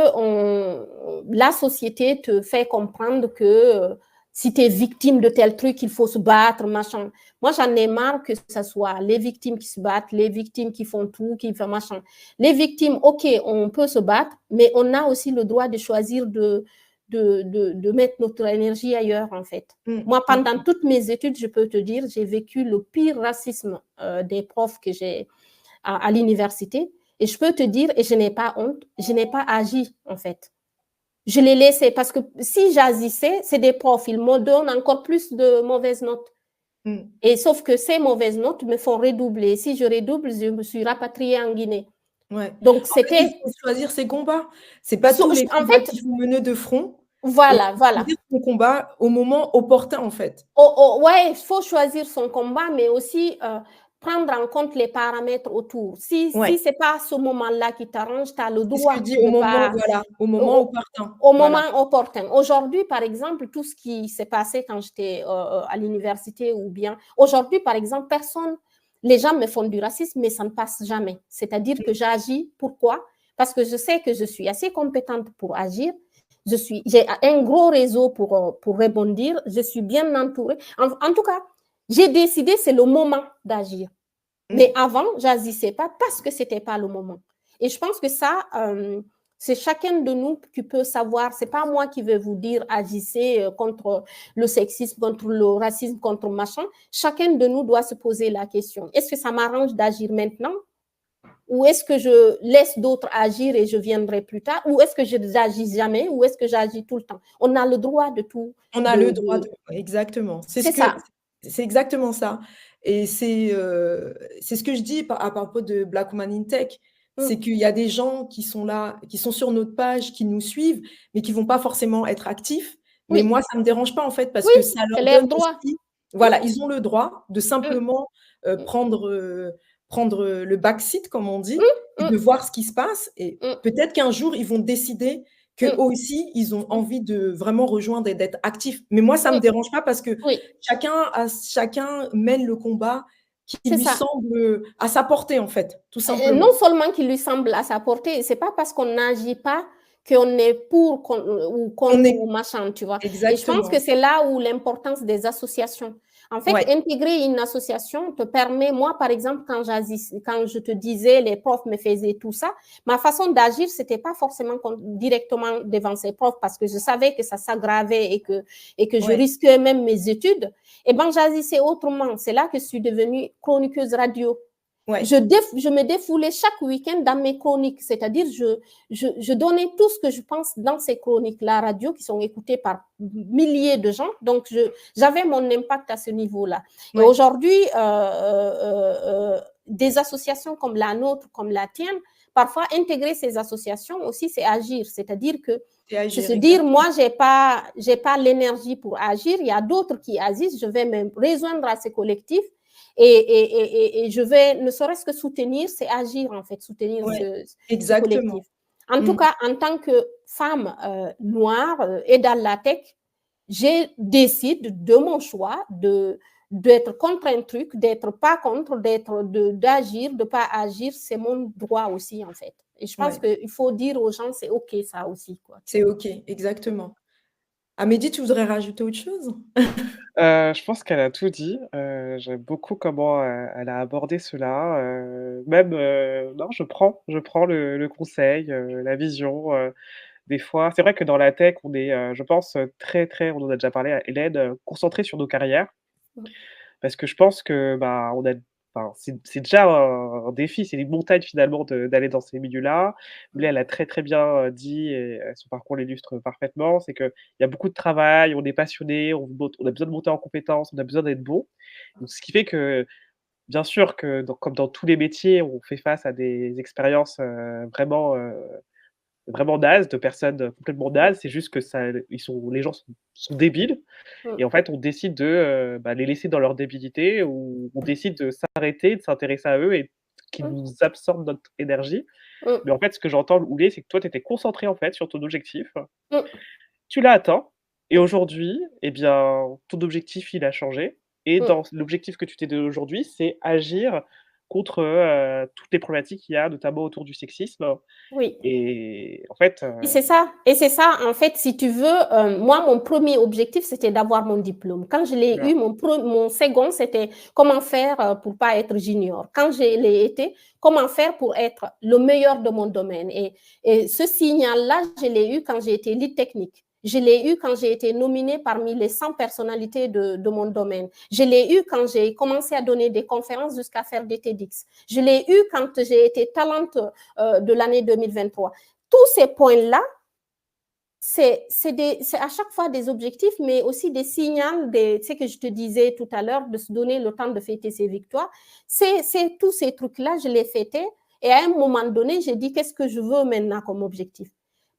la société te fait comprendre que si tu es victime de tel truc, il faut se battre, machin. Moi, j'en ai marre que ce soit les victimes qui se battent, les victimes qui font tout, qui font machin. Les victimes, OK, on peut se battre, mais on a aussi le droit de choisir de mettre notre énergie ailleurs, en fait. Moi, pendant toutes mes études, je peux te dire, j'ai vécu le pire racisme des profs que j'ai à l'université. Et je peux te dire, et je n'ai pas honte, je n'ai pas agi, en fait. Je l'ai laissé parce que si j'agissais, c'est des profs, ils me donnent encore plus de mauvaises notes. Et sauf que ces mauvaises notes me font redoubler. Si je redouble, je me suis rapatriée en Guinée. Ouais. Donc, c'était... En fait, il faut choisir ses combats. C'est pas tous les combats qu'il faut mener de front. Voilà, voilà. Choisir son combat au moment opportun, en fait. Ouais, il faut choisir son combat, mais aussi prendre en compte les paramètres autour. Si c'est pas ce moment-là qui t'arrange, tu as le droit. C'est ce que je dis au moment, voilà, au moment opportun. Au moment opportun. Aujourd'hui, par exemple, tout ce qui s'est passé quand j'étais à l'université ou bien... Aujourd'hui, par exemple, les gens me font du racisme, mais ça ne passe jamais. C'est-à-dire que j'agis. Pourquoi? Parce que je sais que je suis assez compétente pour agir. J'ai un gros réseau pour rebondir. Je suis bien entourée. En tout cas, j'ai décidé, c'est le moment d'agir. Mais avant, je n'agissais pas parce que ce n'était pas le moment. Et je pense que ça, c'est chacun de nous qui peut savoir. Ce n'est pas moi qui vais vous dire agissez contre le sexisme, contre le racisme, contre machin. Chacun de nous doit se poser la question. Est-ce que ça m'arrange d'agir maintenant? Ou est-ce que je laisse d'autres agir et je viendrai plus tard? Ou est-ce que je n'agis jamais? Ou est-ce que j'agis tout le temps? On a le droit de tout. On a le droit de... Exactement. C'est ça. C'est exactement ça. Et c'est ce que je dis à propos de Black Women in Tech. C'est qu'il y a des gens qui sont là, qui sont sur notre page, qui nous suivent, mais qui ne vont pas forcément être actifs. Mais moi, ça ne me dérange pas, en fait, parce que ça leur donne aussi... Voilà, ils ont le droit de simplement prendre le backseat, comme on dit, et de voir ce qui se passe. Et peut-être qu'un jour, ils vont décider qu'eux aussi, ils ont envie de vraiment rejoindre et d'être actifs. Mais moi, ça ne me dérange pas parce que chacun mène le combat qui lui semble à sa portée, en fait, tout simplement. Non seulement qui lui semble à sa portée, ce n'est pas parce qu'on n'agit pas qu'on est pour ou contre ou machin, tu vois. Exactement. Et je pense que c'est là où l'importance des associations. En fait, Ouais, intégrer une association te permet, moi, par exemple, quand je te disais, les profs me faisaient tout ça, ma façon d'agir, c'était pas forcément directement devant ces profs parce que je savais que ça s'aggravait et que je ouais, risquais même mes études. Et ben, j'agissais autrement. C'est là que je suis devenue chroniqueuse radio. ouais, Je me défoulais chaque week-end dans mes chroniques, c'est-à-dire je donnais tout ce que je pense dans ces chroniques-là radio qui sont écoutées par milliers de gens. Donc, j'avais mon impact à ce niveau-là. Et ouais. aujourd'hui, des associations comme la nôtre, comme la tienne, parfois intégrer ces associations aussi, c'est agir. C'est-à-dire que Et c'est agir, se dire, exactement. moi, j'ai pas l'énergie pour agir. Il y a d'autres qui agissent. Je vais me rejoindre à ces collectifs et je vais, ne serait-ce que soutenir, c'est agir en fait, soutenir Ouais, ce collectif. exactement. En tout Mmh. cas, en tant que femme noire et dans la tech, j'ai décidé de mon choix d'être contre un truc, d'être pas contre, d'agir, de pas agir, c'est mon droit aussi en fait. Et je pense Ouais, qu'il faut dire aux gens, c'est OK ça aussi, quoi, tu c'est vois. OK, exactement. Amélie, tu voudrais rajouter autre chose? Je pense qu'elle a tout dit. J'aime beaucoup comment, elle a abordé cela, même, non, je prends le conseil, la vision, des fois c'est vrai que dans la tech, on est, je pense, très, très on en a déjà parlé à Hélène, concentrés sur nos carrières. Mm. Parce que je pense que, bah, on a enfin, c'est déjà un défi, c'est une montagne finalement d'aller dans ces milieux-là. Là, elle a très, très bien, dit et son parcours l'illustre parfaitement. C'est qu'il y a beaucoup de travail, on est passionné, on a besoin de monter en compétences, on a besoin d'être bon. Donc ce qui fait que, bien sûr que comme dans tous les métiers, on fait face à des expériences, vraiment nazes, de personnes, complètement nazes. C'est juste que ça les gens sont débiles Mm. et en fait, on décide de, bah, les laisser dans leur débilité ou on décide de s'arrêter, de s'intéresser à eux et qu'ils Mm. nous absorbent notre énergie. Mm. Mais en fait, ce que j'entends, Oulé, c'est que toi, tu étais concentré, en fait, sur ton objectif. Mm. Tu l'as atteint et aujourd'hui, eh bien, ton objectif, il a changé et Mm. dans l'objectif que tu t'es donné aujourd'hui, c'est agir contre, toutes les problématiques qu'il y a, notamment autour du sexisme Oui. et en fait, Et c'est ça, en fait, si tu veux, moi, mon premier objectif, c'était d'avoir mon diplôme. Quand je l'ai voilà. eu, mon second, c'était comment faire pour pas être junior. Quand je l'ai été, comment faire pour être le meilleur de mon domaine. Et ce signal-là, je l'ai eu quand j'ai été lead technique. Je l'ai eu quand j'ai été nominée parmi les 100 personnalités de mon domaine. Je l'ai eu quand j'ai commencé à donner des conférences jusqu'à faire des TEDx. Je l'ai eu quand j'ai été talent de l'année 2023. Tous ces points-là, c'est à chaque fois des objectifs, mais aussi des signaux, ce que je te disais tout à l'heure, de se donner le temps de fêter ses victoires. C'est tous ces trucs-là, je les fêtais. Et à un moment donné, j'ai dit, qu'est-ce que je veux maintenant comme objectif?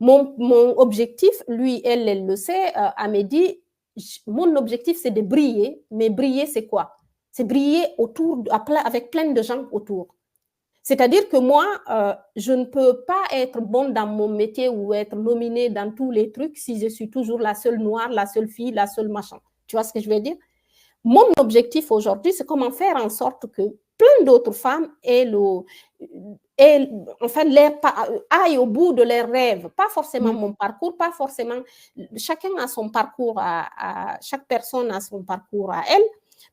Mon objectif, lui, elle le sait, Amélie, mon objectif, c'est de briller. Mais briller, c'est quoi? C'est briller autour, avec plein de gens autour. C'est-à-dire que moi, je ne peux pas être bonne dans mon métier ou être nominée dans tous les trucs si je suis toujours la seule noire, la seule fille, la seule machin. Tu vois ce que je veux dire? Mon objectif aujourd'hui, c'est comment faire en sorte que plein d'autres femmes enfin, aillent au bout de leurs rêves. Pas forcément Mmh. mon parcours, pas forcément. Chacun a son parcours, chaque personne a son parcours à elle,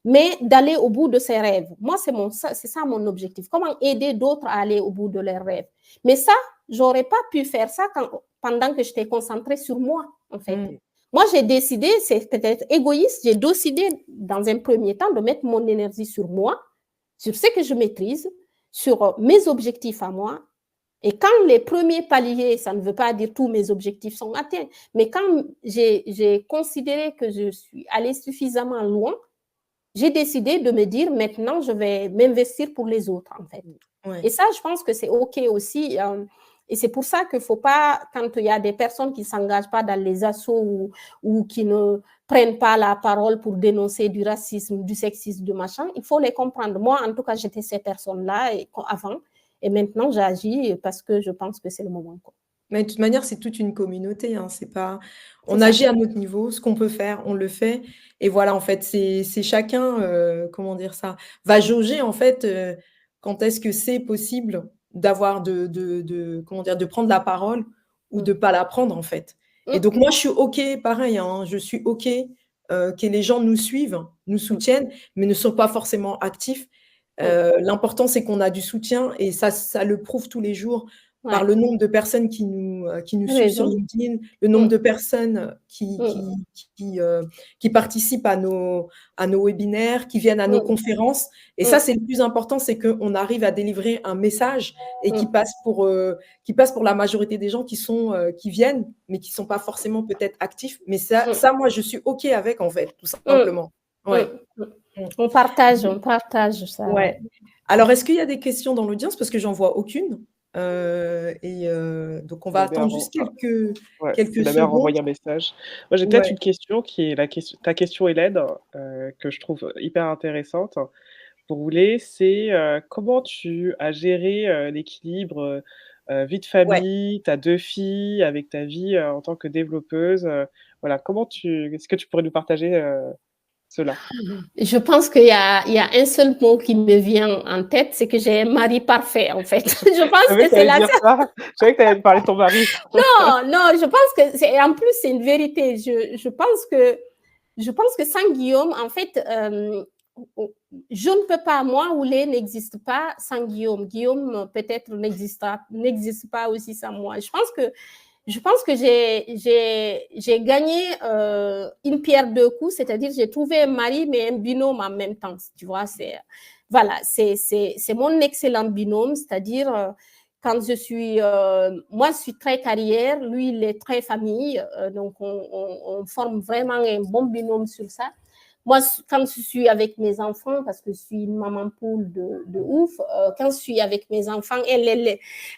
mais d'aller au bout de ses rêves. Moi, c'est ça mon objectif. Comment aider d'autres à aller au bout de leurs rêves. Mais ça, j'aurais pas pu faire ça pendant que j'étais concentrée sur moi, en fait. Mmh. Moi, j'ai décidé, c'est peut-être égoïste, j'ai décidé dans un premier temps de mettre mon énergie sur moi, sur ce que je maîtrise, sur mes objectifs à moi. Et quand les premiers paliers, ça ne veut pas dire tous mes objectifs sont atteints, mais quand j'ai considéré que je suis allée suffisamment loin, j'ai décidé de me dire maintenant, je vais m'investir pour les autres, en fait. Ouais. Et ça, je pense que c'est OK aussi. Et c'est pour ça qu'il ne faut pas, quand il y a des personnes qui ne s'engagent pas dans les assauts ou qui ne prennent pas la parole pour dénoncer du racisme, du sexisme, du machin, il faut les comprendre. Moi, en tout cas, j'étais ces personnes-là avant. Et maintenant, j'agis parce que je pense que c'est le moment, quoi. Mais de toute manière, c'est toute une communauté, hein, c'est pas C'est on ça. agit à notre niveau, ce qu'on peut faire, on le fait et voilà, en fait, c'est chacun, comment dire ça? Va jauger, en fait, quand est-ce que c'est possible d'avoir de comment dire? De prendre la parole ou Mm. de pas la prendre, en fait et Mm. donc moi, je suis OK, pareil, hein, je suis OK, que les gens nous suivent, nous soutiennent, mais ne sont pas forcément actifs. L'important, c'est qu'on a du soutien et ça le prouve tous les jours par Ouais. le nombre de personnes qui nous suivent sur Raison. LinkedIn, le nombre de personnes qui participent à nos webinaires, qui viennent à nos conférences. Et ça, c'est le plus important, c'est qu'on arrive à délivrer un message et qui passe pour la majorité des gens qui viennent, mais qui sont pas forcément peut-être actifs. Mais ça, moi, je suis OK avec, en fait, tout simplement. Ouais. On partage ça. Ouais. Alors, est-ce qu'il y a des questions dans l'audience? Parce que j'en vois aucune. Donc on va attendre juste quelques c'est la mère secondes. envoyer un message. Moi, j'ai peut-être une question qui est ta question, Hélène, que je trouve hyper intéressante. Pour rouler, c'est, comment tu as géré, l'équilibre, vie de Ouais. famille, tu as 2 filles, avec ta vie, en tant que développeuse, voilà, est-ce que tu pourrais nous partager, cela? Je pense qu'il y a un seul mot qui me vient en tête, c'est que j'ai un mari parfait, en fait. Je pense que c'est la dire ça. Je savais que tu allais me parler de ton mari. Non, je pense que en plus, c'est une vérité. Je pense que sans Guillaume, en fait, je ne peux pas, moi, Oulé n'existe pas sans Guillaume. Guillaume, peut-être, n'existe pas aussi sans moi. Je pense que j'ai gagné une pierre deux coups, c'est-à-dire j'ai trouvé un mari, mais un binôme en même temps. Tu vois, c'est mon excellent binôme, c'est-à-dire quand moi, je suis très carrière, lui, il est très famille, donc on forme vraiment un bon binôme sur ça. Moi, quand je suis avec mes enfants, parce que je suis une maman poule de ouf, quand je suis avec mes enfants,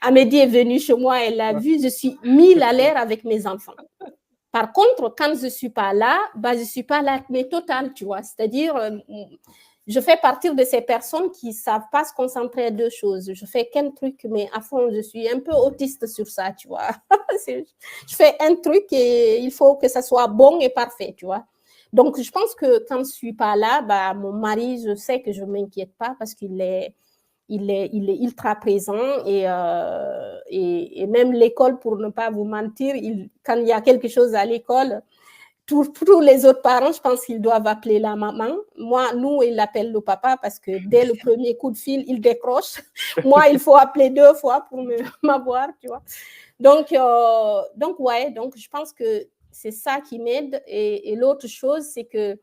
Amélie est venue chez moi, elle l'a vu, je suis 1000 à l'air avec mes enfants. Par contre, quand je ne suis pas là, je ne suis pas là, mais total, tu vois. C'est-à-dire, je fais partie de ces personnes qui ne savent pas se concentrer à deux choses. Je fais qu'un truc, mais à fond, je suis un peu autiste sur ça, tu vois. Je fais un truc et il faut que ça soit bon et parfait, tu vois. Donc, je pense que quand je ne suis pas là, mon mari, je sais que je ne m'inquiète pas parce qu'il est ultra présent et même l'école, pour ne pas vous mentir, quand il y a quelque chose à l'école, tous les autres parents, je pense qu'ils doivent appeler la maman. Nous, ils l'appellent le papa parce que dès le premier coup de fil, il décroche. Moi, il faut appeler 2 fois pour m'avoir, tu vois. Donc, je pense que c'est ça qui m'aide. Et l'autre chose, c'est que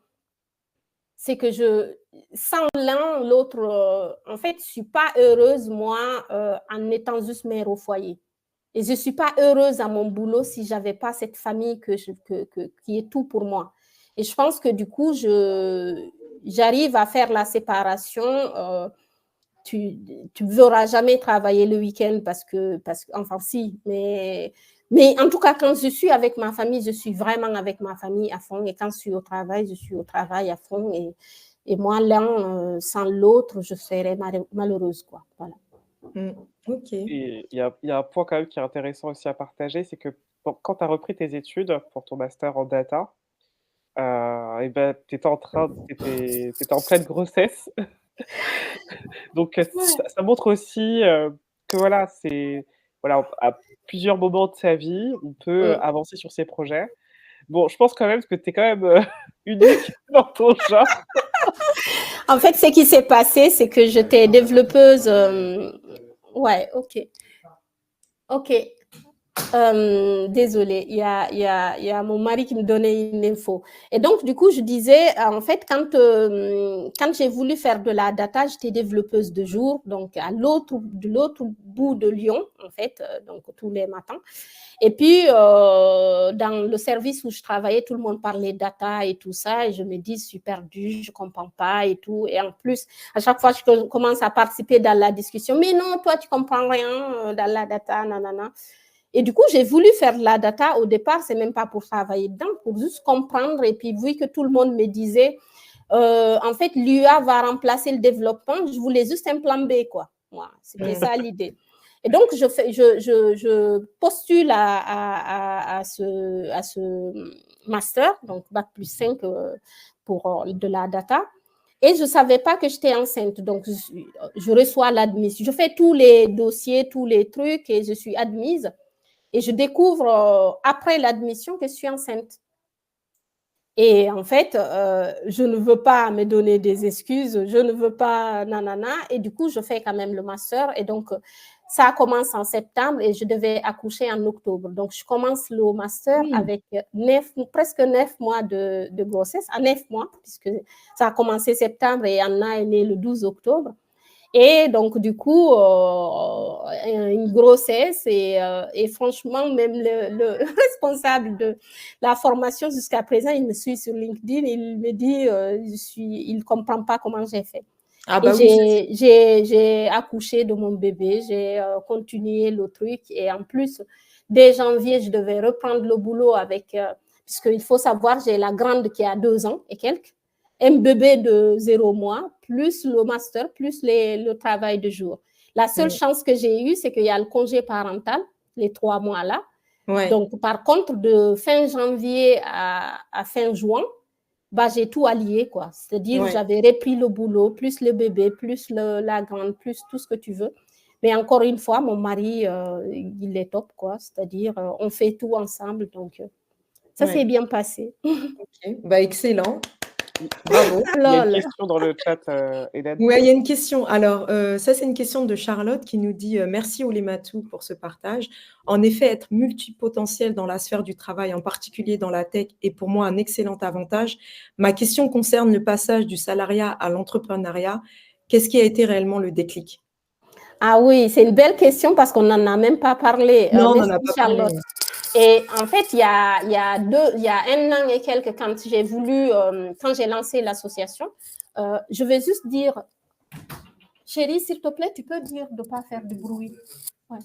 sans l'un, l'autre, en fait, je ne suis pas heureuse, moi, en étant juste mère au foyer. Et je ne suis pas heureuse à mon boulot si je n'avais pas cette famille qui est tout pour moi. Et je pense que du coup, j'arrive à faire la séparation. Tu ne verras jamais travailler le week-end parce que, enfin, si, mais en tout cas, quand je suis avec ma famille, je suis vraiment avec ma famille à fond. Et quand je suis au travail, je suis au travail à fond. Et moi, l'un sans l'autre, je serais malheureuse, quoi. Voilà. Ok. Et il y a un point quand même qui est intéressant aussi à partager, c'est que quand tu as repris tes études pour ton master en data, et ben, tu étais en pleine grossesse. Donc ça montre aussi, que voilà, à plusieurs moments de sa vie, on peut avancer sur ses projets. Bon, je pense quand même que tu es quand même, unique dans ton genre. En fait, ce qui s'est passé, c'est que j'étais développeuse. Ouais, ok. Désolée, il y a mon mari qui me donnait une info. Et donc, du coup, je disais, en fait, quand j'ai voulu faire de la data, j'étais développeuse de jour, donc de l'autre bout de Lyon, en fait, donc tous les matins. Et puis, dans le service où je travaillais, tout le monde parlait data et tout ça, et je me dis, je suis perdue, je ne comprends pas et tout. Et en plus, à chaque fois, je commence à participer dans la discussion, mais non, toi, tu ne comprends rien dans la data, nanana. Et du coup, j'ai voulu faire la data. Au départ, ce n'est même pas pour travailler dedans, pour juste comprendre. Et puis, vu que tout le monde me disait, en fait, l'UA va remplacer le développement, je voulais juste un plan B, quoi. Voilà, c'était ça l'idée. Et donc, je postule à ce master, donc Bac plus 5 pour de la data. Et je ne savais pas que j'étais enceinte. Donc, je reçois l'admission. Je fais tous les dossiers, tous les trucs et je suis admise. Et je découvre après l'admission que je suis enceinte. Et en fait, je ne veux pas me donner des excuses, je ne veux pas nanana. Et du coup, je fais quand même le master. Et donc, ça commence en septembre et je devais accoucher en octobre. Donc, je commence le master avec presque 9 mois de grossesse, à 9 mois, puisque ça a commencé septembre et Anna est née le 12 octobre. Et donc, du coup, une grossesse et franchement, même le responsable de la formation jusqu'à présent, il me suit sur LinkedIn, il me dit, il ne comprend pas comment j'ai fait. Ah bah oui, j'ai accouché de mon bébé, j'ai continué le truc et en plus, dès janvier, je devais reprendre le boulot avec, puisqu'il faut savoir, j'ai la grande qui a 2 ans et quelques, un bébé de 0 mois, plus le master, plus le travail de jour. La seule chance que j'ai eue, c'est qu'il y a le congé parental, les 3 mois là. Ouais. Donc, par contre, de fin janvier à fin juin, bah, j'ai tout allié, quoi. C'est-à-dire, j'avais repris le boulot, plus le bébé, plus la grande, plus tout ce que tu veux. Mais encore une fois, mon mari, il est top, quoi. C'est-à-dire, on fait tout ensemble. Donc, ça s'est bien passé. Ok, bah excellent. Bravo. Il y a une question dans le chat, Hélène. Oui, il y a une question. Alors, ça, c'est une question de Charlotte qui nous dit merci Oulématou pour ce partage. En effet, être multipotentiel dans la sphère du travail, en particulier dans la tech, est pour moi un excellent avantage. Ma question concerne le passage du salariat à l'entrepreneuriat. Qu'est-ce qui a été réellement le déclic? Ah oui, c'est une belle question parce qu'on n'en a même pas parlé. Non, on Merci n'en a pas Charlotte. parlé. Et en fait, il y a 1 an et quelques, quand j'ai lancé l'association, je vais juste dire, chérie, s'il te plaît, tu peux dire de ne pas faire du bruit. Ouais.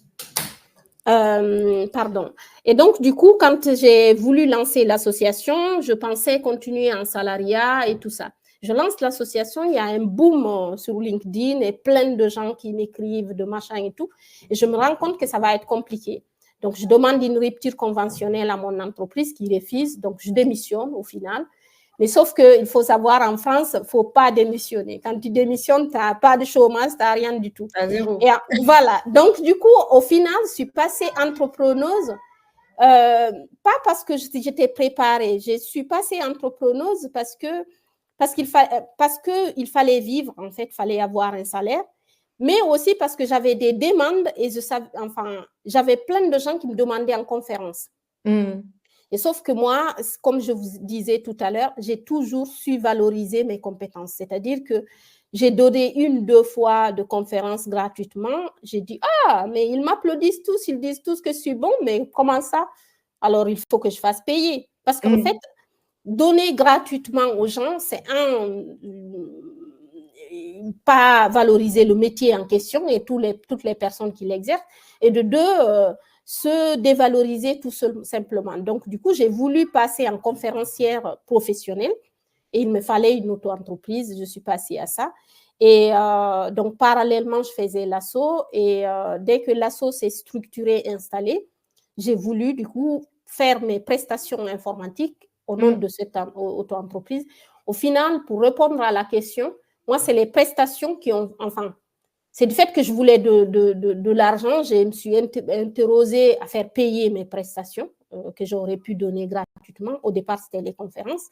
Pardon. Et donc, du coup, quand j'ai voulu lancer l'association, je pensais continuer en salariat et tout ça. Je lance l'association, il y a un boom sur LinkedIn et plein de gens qui m'écrivent de machin et tout. Et je me rends compte que ça va être compliqué. Donc, je demande une rupture conventionnelle à mon entreprise qui refuse. Donc, je démissionne au final. Mais sauf qu'il faut savoir, en France, il ne faut pas démissionner. Quand tu démissionnes, tu n'as pas de chômage, tu n'as rien du tout. À zéro. Et voilà. Donc, du coup, au final, je suis passée entrepreneuse. Pas parce que j'étais préparée. Je suis passée entrepreneuse parce qu'il fallait vivre, en fait, il fallait avoir un salaire, mais aussi parce que j'avais des demandes et j'avais plein de gens qui me demandaient en conférence. Et sauf que moi, comme je vous disais tout à l'heure, j'ai toujours su valoriser mes compétences. C'est-à-dire que j'ai donné 1-2 fois de conférences gratuitement. J'ai dit, mais ils m'applaudissent tous, ils disent tous que je suis bon, mais comment ça? Alors, il faut que je fasse payer. Parce qu'en fait, donner gratuitement aux gens, c'est pas valoriser le métier en question et toutes les personnes qui l'exercent. Et de 2, se dévaloriser tout simplement. Donc, du coup, j'ai voulu passer en conférencière professionnelle et il me fallait une auto-entreprise. Je suis passée à ça. Et donc, parallèlement, je faisais l'asso et dès que l'asso s'est structuré, installé, j'ai voulu, du coup, faire mes prestations informatiques au nom de cette auto-entreprise. Au final, pour répondre à la question, moi, c'est les prestations qui ont, c'est du fait que je voulais de l'argent, je me suis interrogée à faire payer mes prestations que j'aurais pu donner gratuitement. Au départ, c'était les conférences.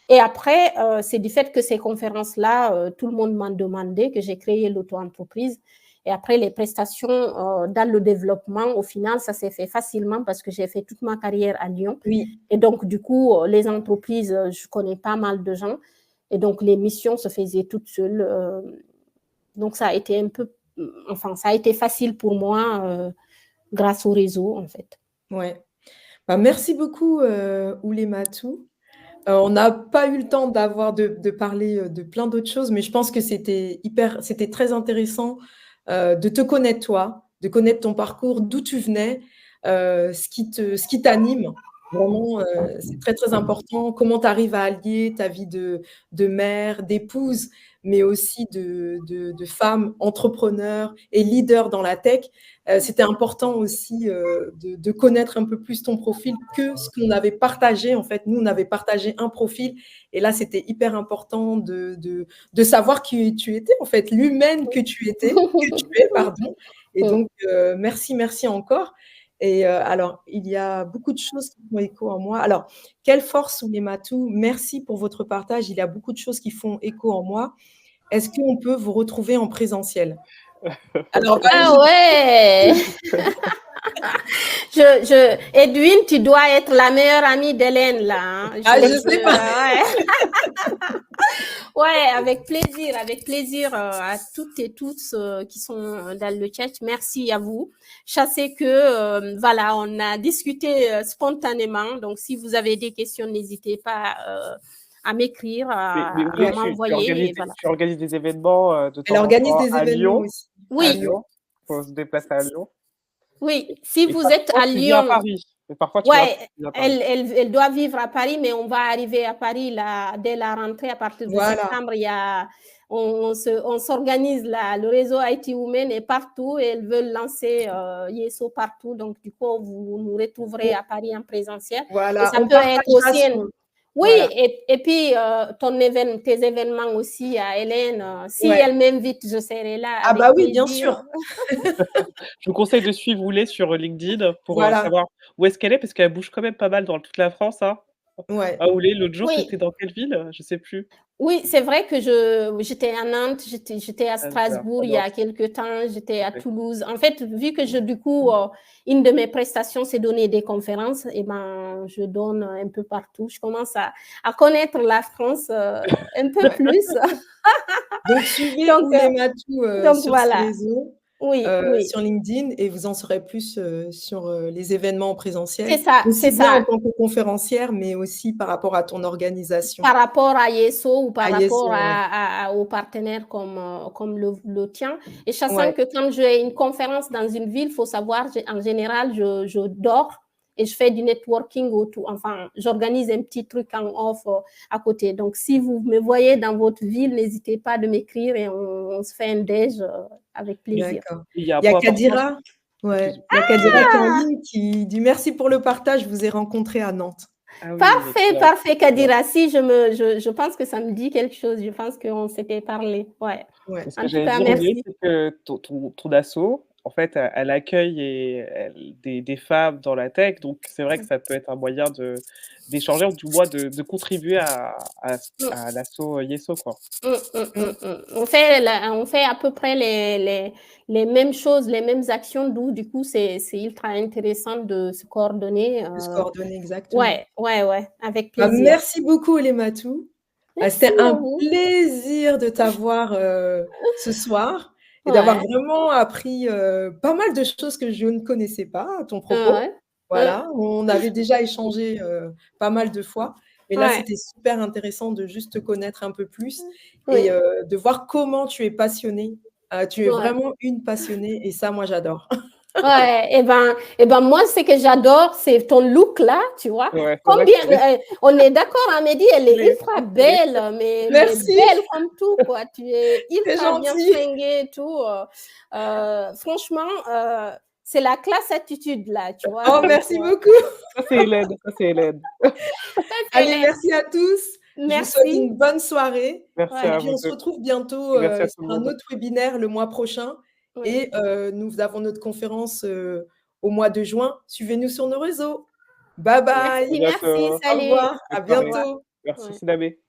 Et après, c'est du fait que ces conférences-là, tout le monde m'a demandé, que j'ai créé l'auto-entreprise. Et après, les prestations dans le développement, au final, ça s'est fait facilement parce que j'ai fait toute ma carrière à Lyon. Oui. Et donc, du coup, les entreprises, je connais pas mal de gens. Et donc, les missions se faisaient toutes seules. Donc, ça a été ça a été facile pour moi grâce au réseau, en fait. Ouais. Bah, merci beaucoup, Oulématou. On n'a pas eu le temps de parler de plein d'autres choses, mais je pense que c'était très intéressant de te connaître toi, de connaître ton parcours, d'où tu venais, ce qui t'anime. Vraiment, c'est très, très important. Comment tu arrives à allier ta vie de mère, d'épouse, mais aussi de femme entrepreneur et leader dans la tech. C'était important aussi de connaître un peu plus ton profil que ce qu'on avait partagé. En fait, nous, on avait partagé un profil et là, c'était hyper important de savoir qui tu étais, en fait, l'humaine que tu es, pardon. Et donc, merci encore. Et alors, il y a beaucoup de choses qui font écho en moi. Alors, quelle force Oulematou, merci pour votre partage. Il y a beaucoup de choses qui font écho en moi. Est-ce qu'on peut vous retrouver en présentiel? Alors, Ah ouais. Edwine, tu dois être la meilleure amie d'Hélène là. Hein. je sais pas. Ouais, avec plaisir à toutes et tous qui sont dans le chat. Merci à vous. Je sais que voilà, on a discuté spontanément. Donc, si vous avez des questions, n'hésitez pas à m'écrire, à m'envoyer. Tu organises des événements de temps Elle organise des à événements Lyon. aussi. Oui. À Lyon. Faut se déplacer à Lyon. Oui, si vous êtes à Lyon. Tu viens à Paris. Mais parfois, tu elle doit vivre à Paris, mais on va arriver à Paris là, dès la rentrée à partir de septembre. On s'organise là. Le réseau IT Women est partout et elles veulent lancer Yeso partout. Donc, du coup, vous nous retrouverez à Paris en présentiel. Voilà. Et ça peut être aussi oui, voilà. Et puis tes événements aussi à Hélène. Si elle m'invite, je serai là. Ah bah oui, bien sûr. Je vous conseille de suivre Oulé sur LinkedIn pour savoir où est-ce qu'elle est, parce qu'elle bouge quand même pas mal dans toute la France. Hein. Ouais. Ah, Oulé, l'autre jour, tu étais dans quelle ville? Je sais plus. Oui, c'est vrai que j'étais à Nantes, j'étais à Strasbourg il y a quelques temps, j'étais à Toulouse. En fait, vu que du coup, une de mes prestations, c'est donner des conférences, et ben, je donne un peu partout. Je commence à connaître la France un peu plus. Donc, suivez Oulematou sur ces réseaux, sur LinkedIn, et vous en saurez plus sur les événements en présentiel. C'est ça, aussi bien en tant que conférencière, mais aussi par rapport à ton organisation. Par rapport à Yeso ou par rapport aux partenaires comme le tien. Et sachant que quand j'ai une conférence dans une ville, il faut savoir, en général, je dors et je fais du networking autour. Enfin, j'organise un petit truc en off à côté. Donc, si vous me voyez dans votre ville, n'hésitez pas de m'écrire et on se fait un déj avec plaisir. D'accord. Il y a Kadira, il y a Kadira qui est en ligne qui dit merci pour le partage, je vous ai rencontré à Nantes. Ah oui, parfait, Kadira. Si je pense que ça me dit quelque chose. Je pense qu'on s'était parlé. Ouais. Ce que j'allais dire, c'est que ton asso, en fait, elle accueille des femmes dans la tech, donc c'est vrai que ça peut être un moyen d'échanger, ou du moins de contribuer à l'asso Yeso, quoi. On fait à peu près les mêmes choses, les mêmes actions, d'où du coup c'est ultra intéressant de se coordonner. De se coordonner, exactement. Ouais, avec plaisir. Merci beaucoup, Oulematou. C'était un plaisir de t'avoir ce soir et d'avoir vraiment appris pas mal de choses que je ne connaissais pas à ton propos. Voilà, on avait déjà échangé pas mal de fois, mais là, c'était super intéressant de juste te connaître un peu plus et de voir comment tu es passionnée. Tu es vraiment une passionnée et ça, moi, j'adore. Ouais, et ben moi, ce que j'adore, c'est ton look là, tu vois. Combien, on est d'accord, Amélie, elle est ultra belle, mais belle comme tout, quoi. Tu es ultra bien fringuée et tout. Franchement, c'est la classe attitude là, tu vois. Oh, merci beaucoup. Ça, c'est Hélène. Allez, merci à tous. Merci. Je vous souhaite une bonne soirée. Merci à vous. Et puis, on se retrouve bientôt sur un autre webinaire le mois prochain. Et nous avons notre conférence au mois de juin. Suivez-nous sur nos réseaux. Bye bye. Merci, salut. Au revoir. À bientôt. Merci, Sinabé.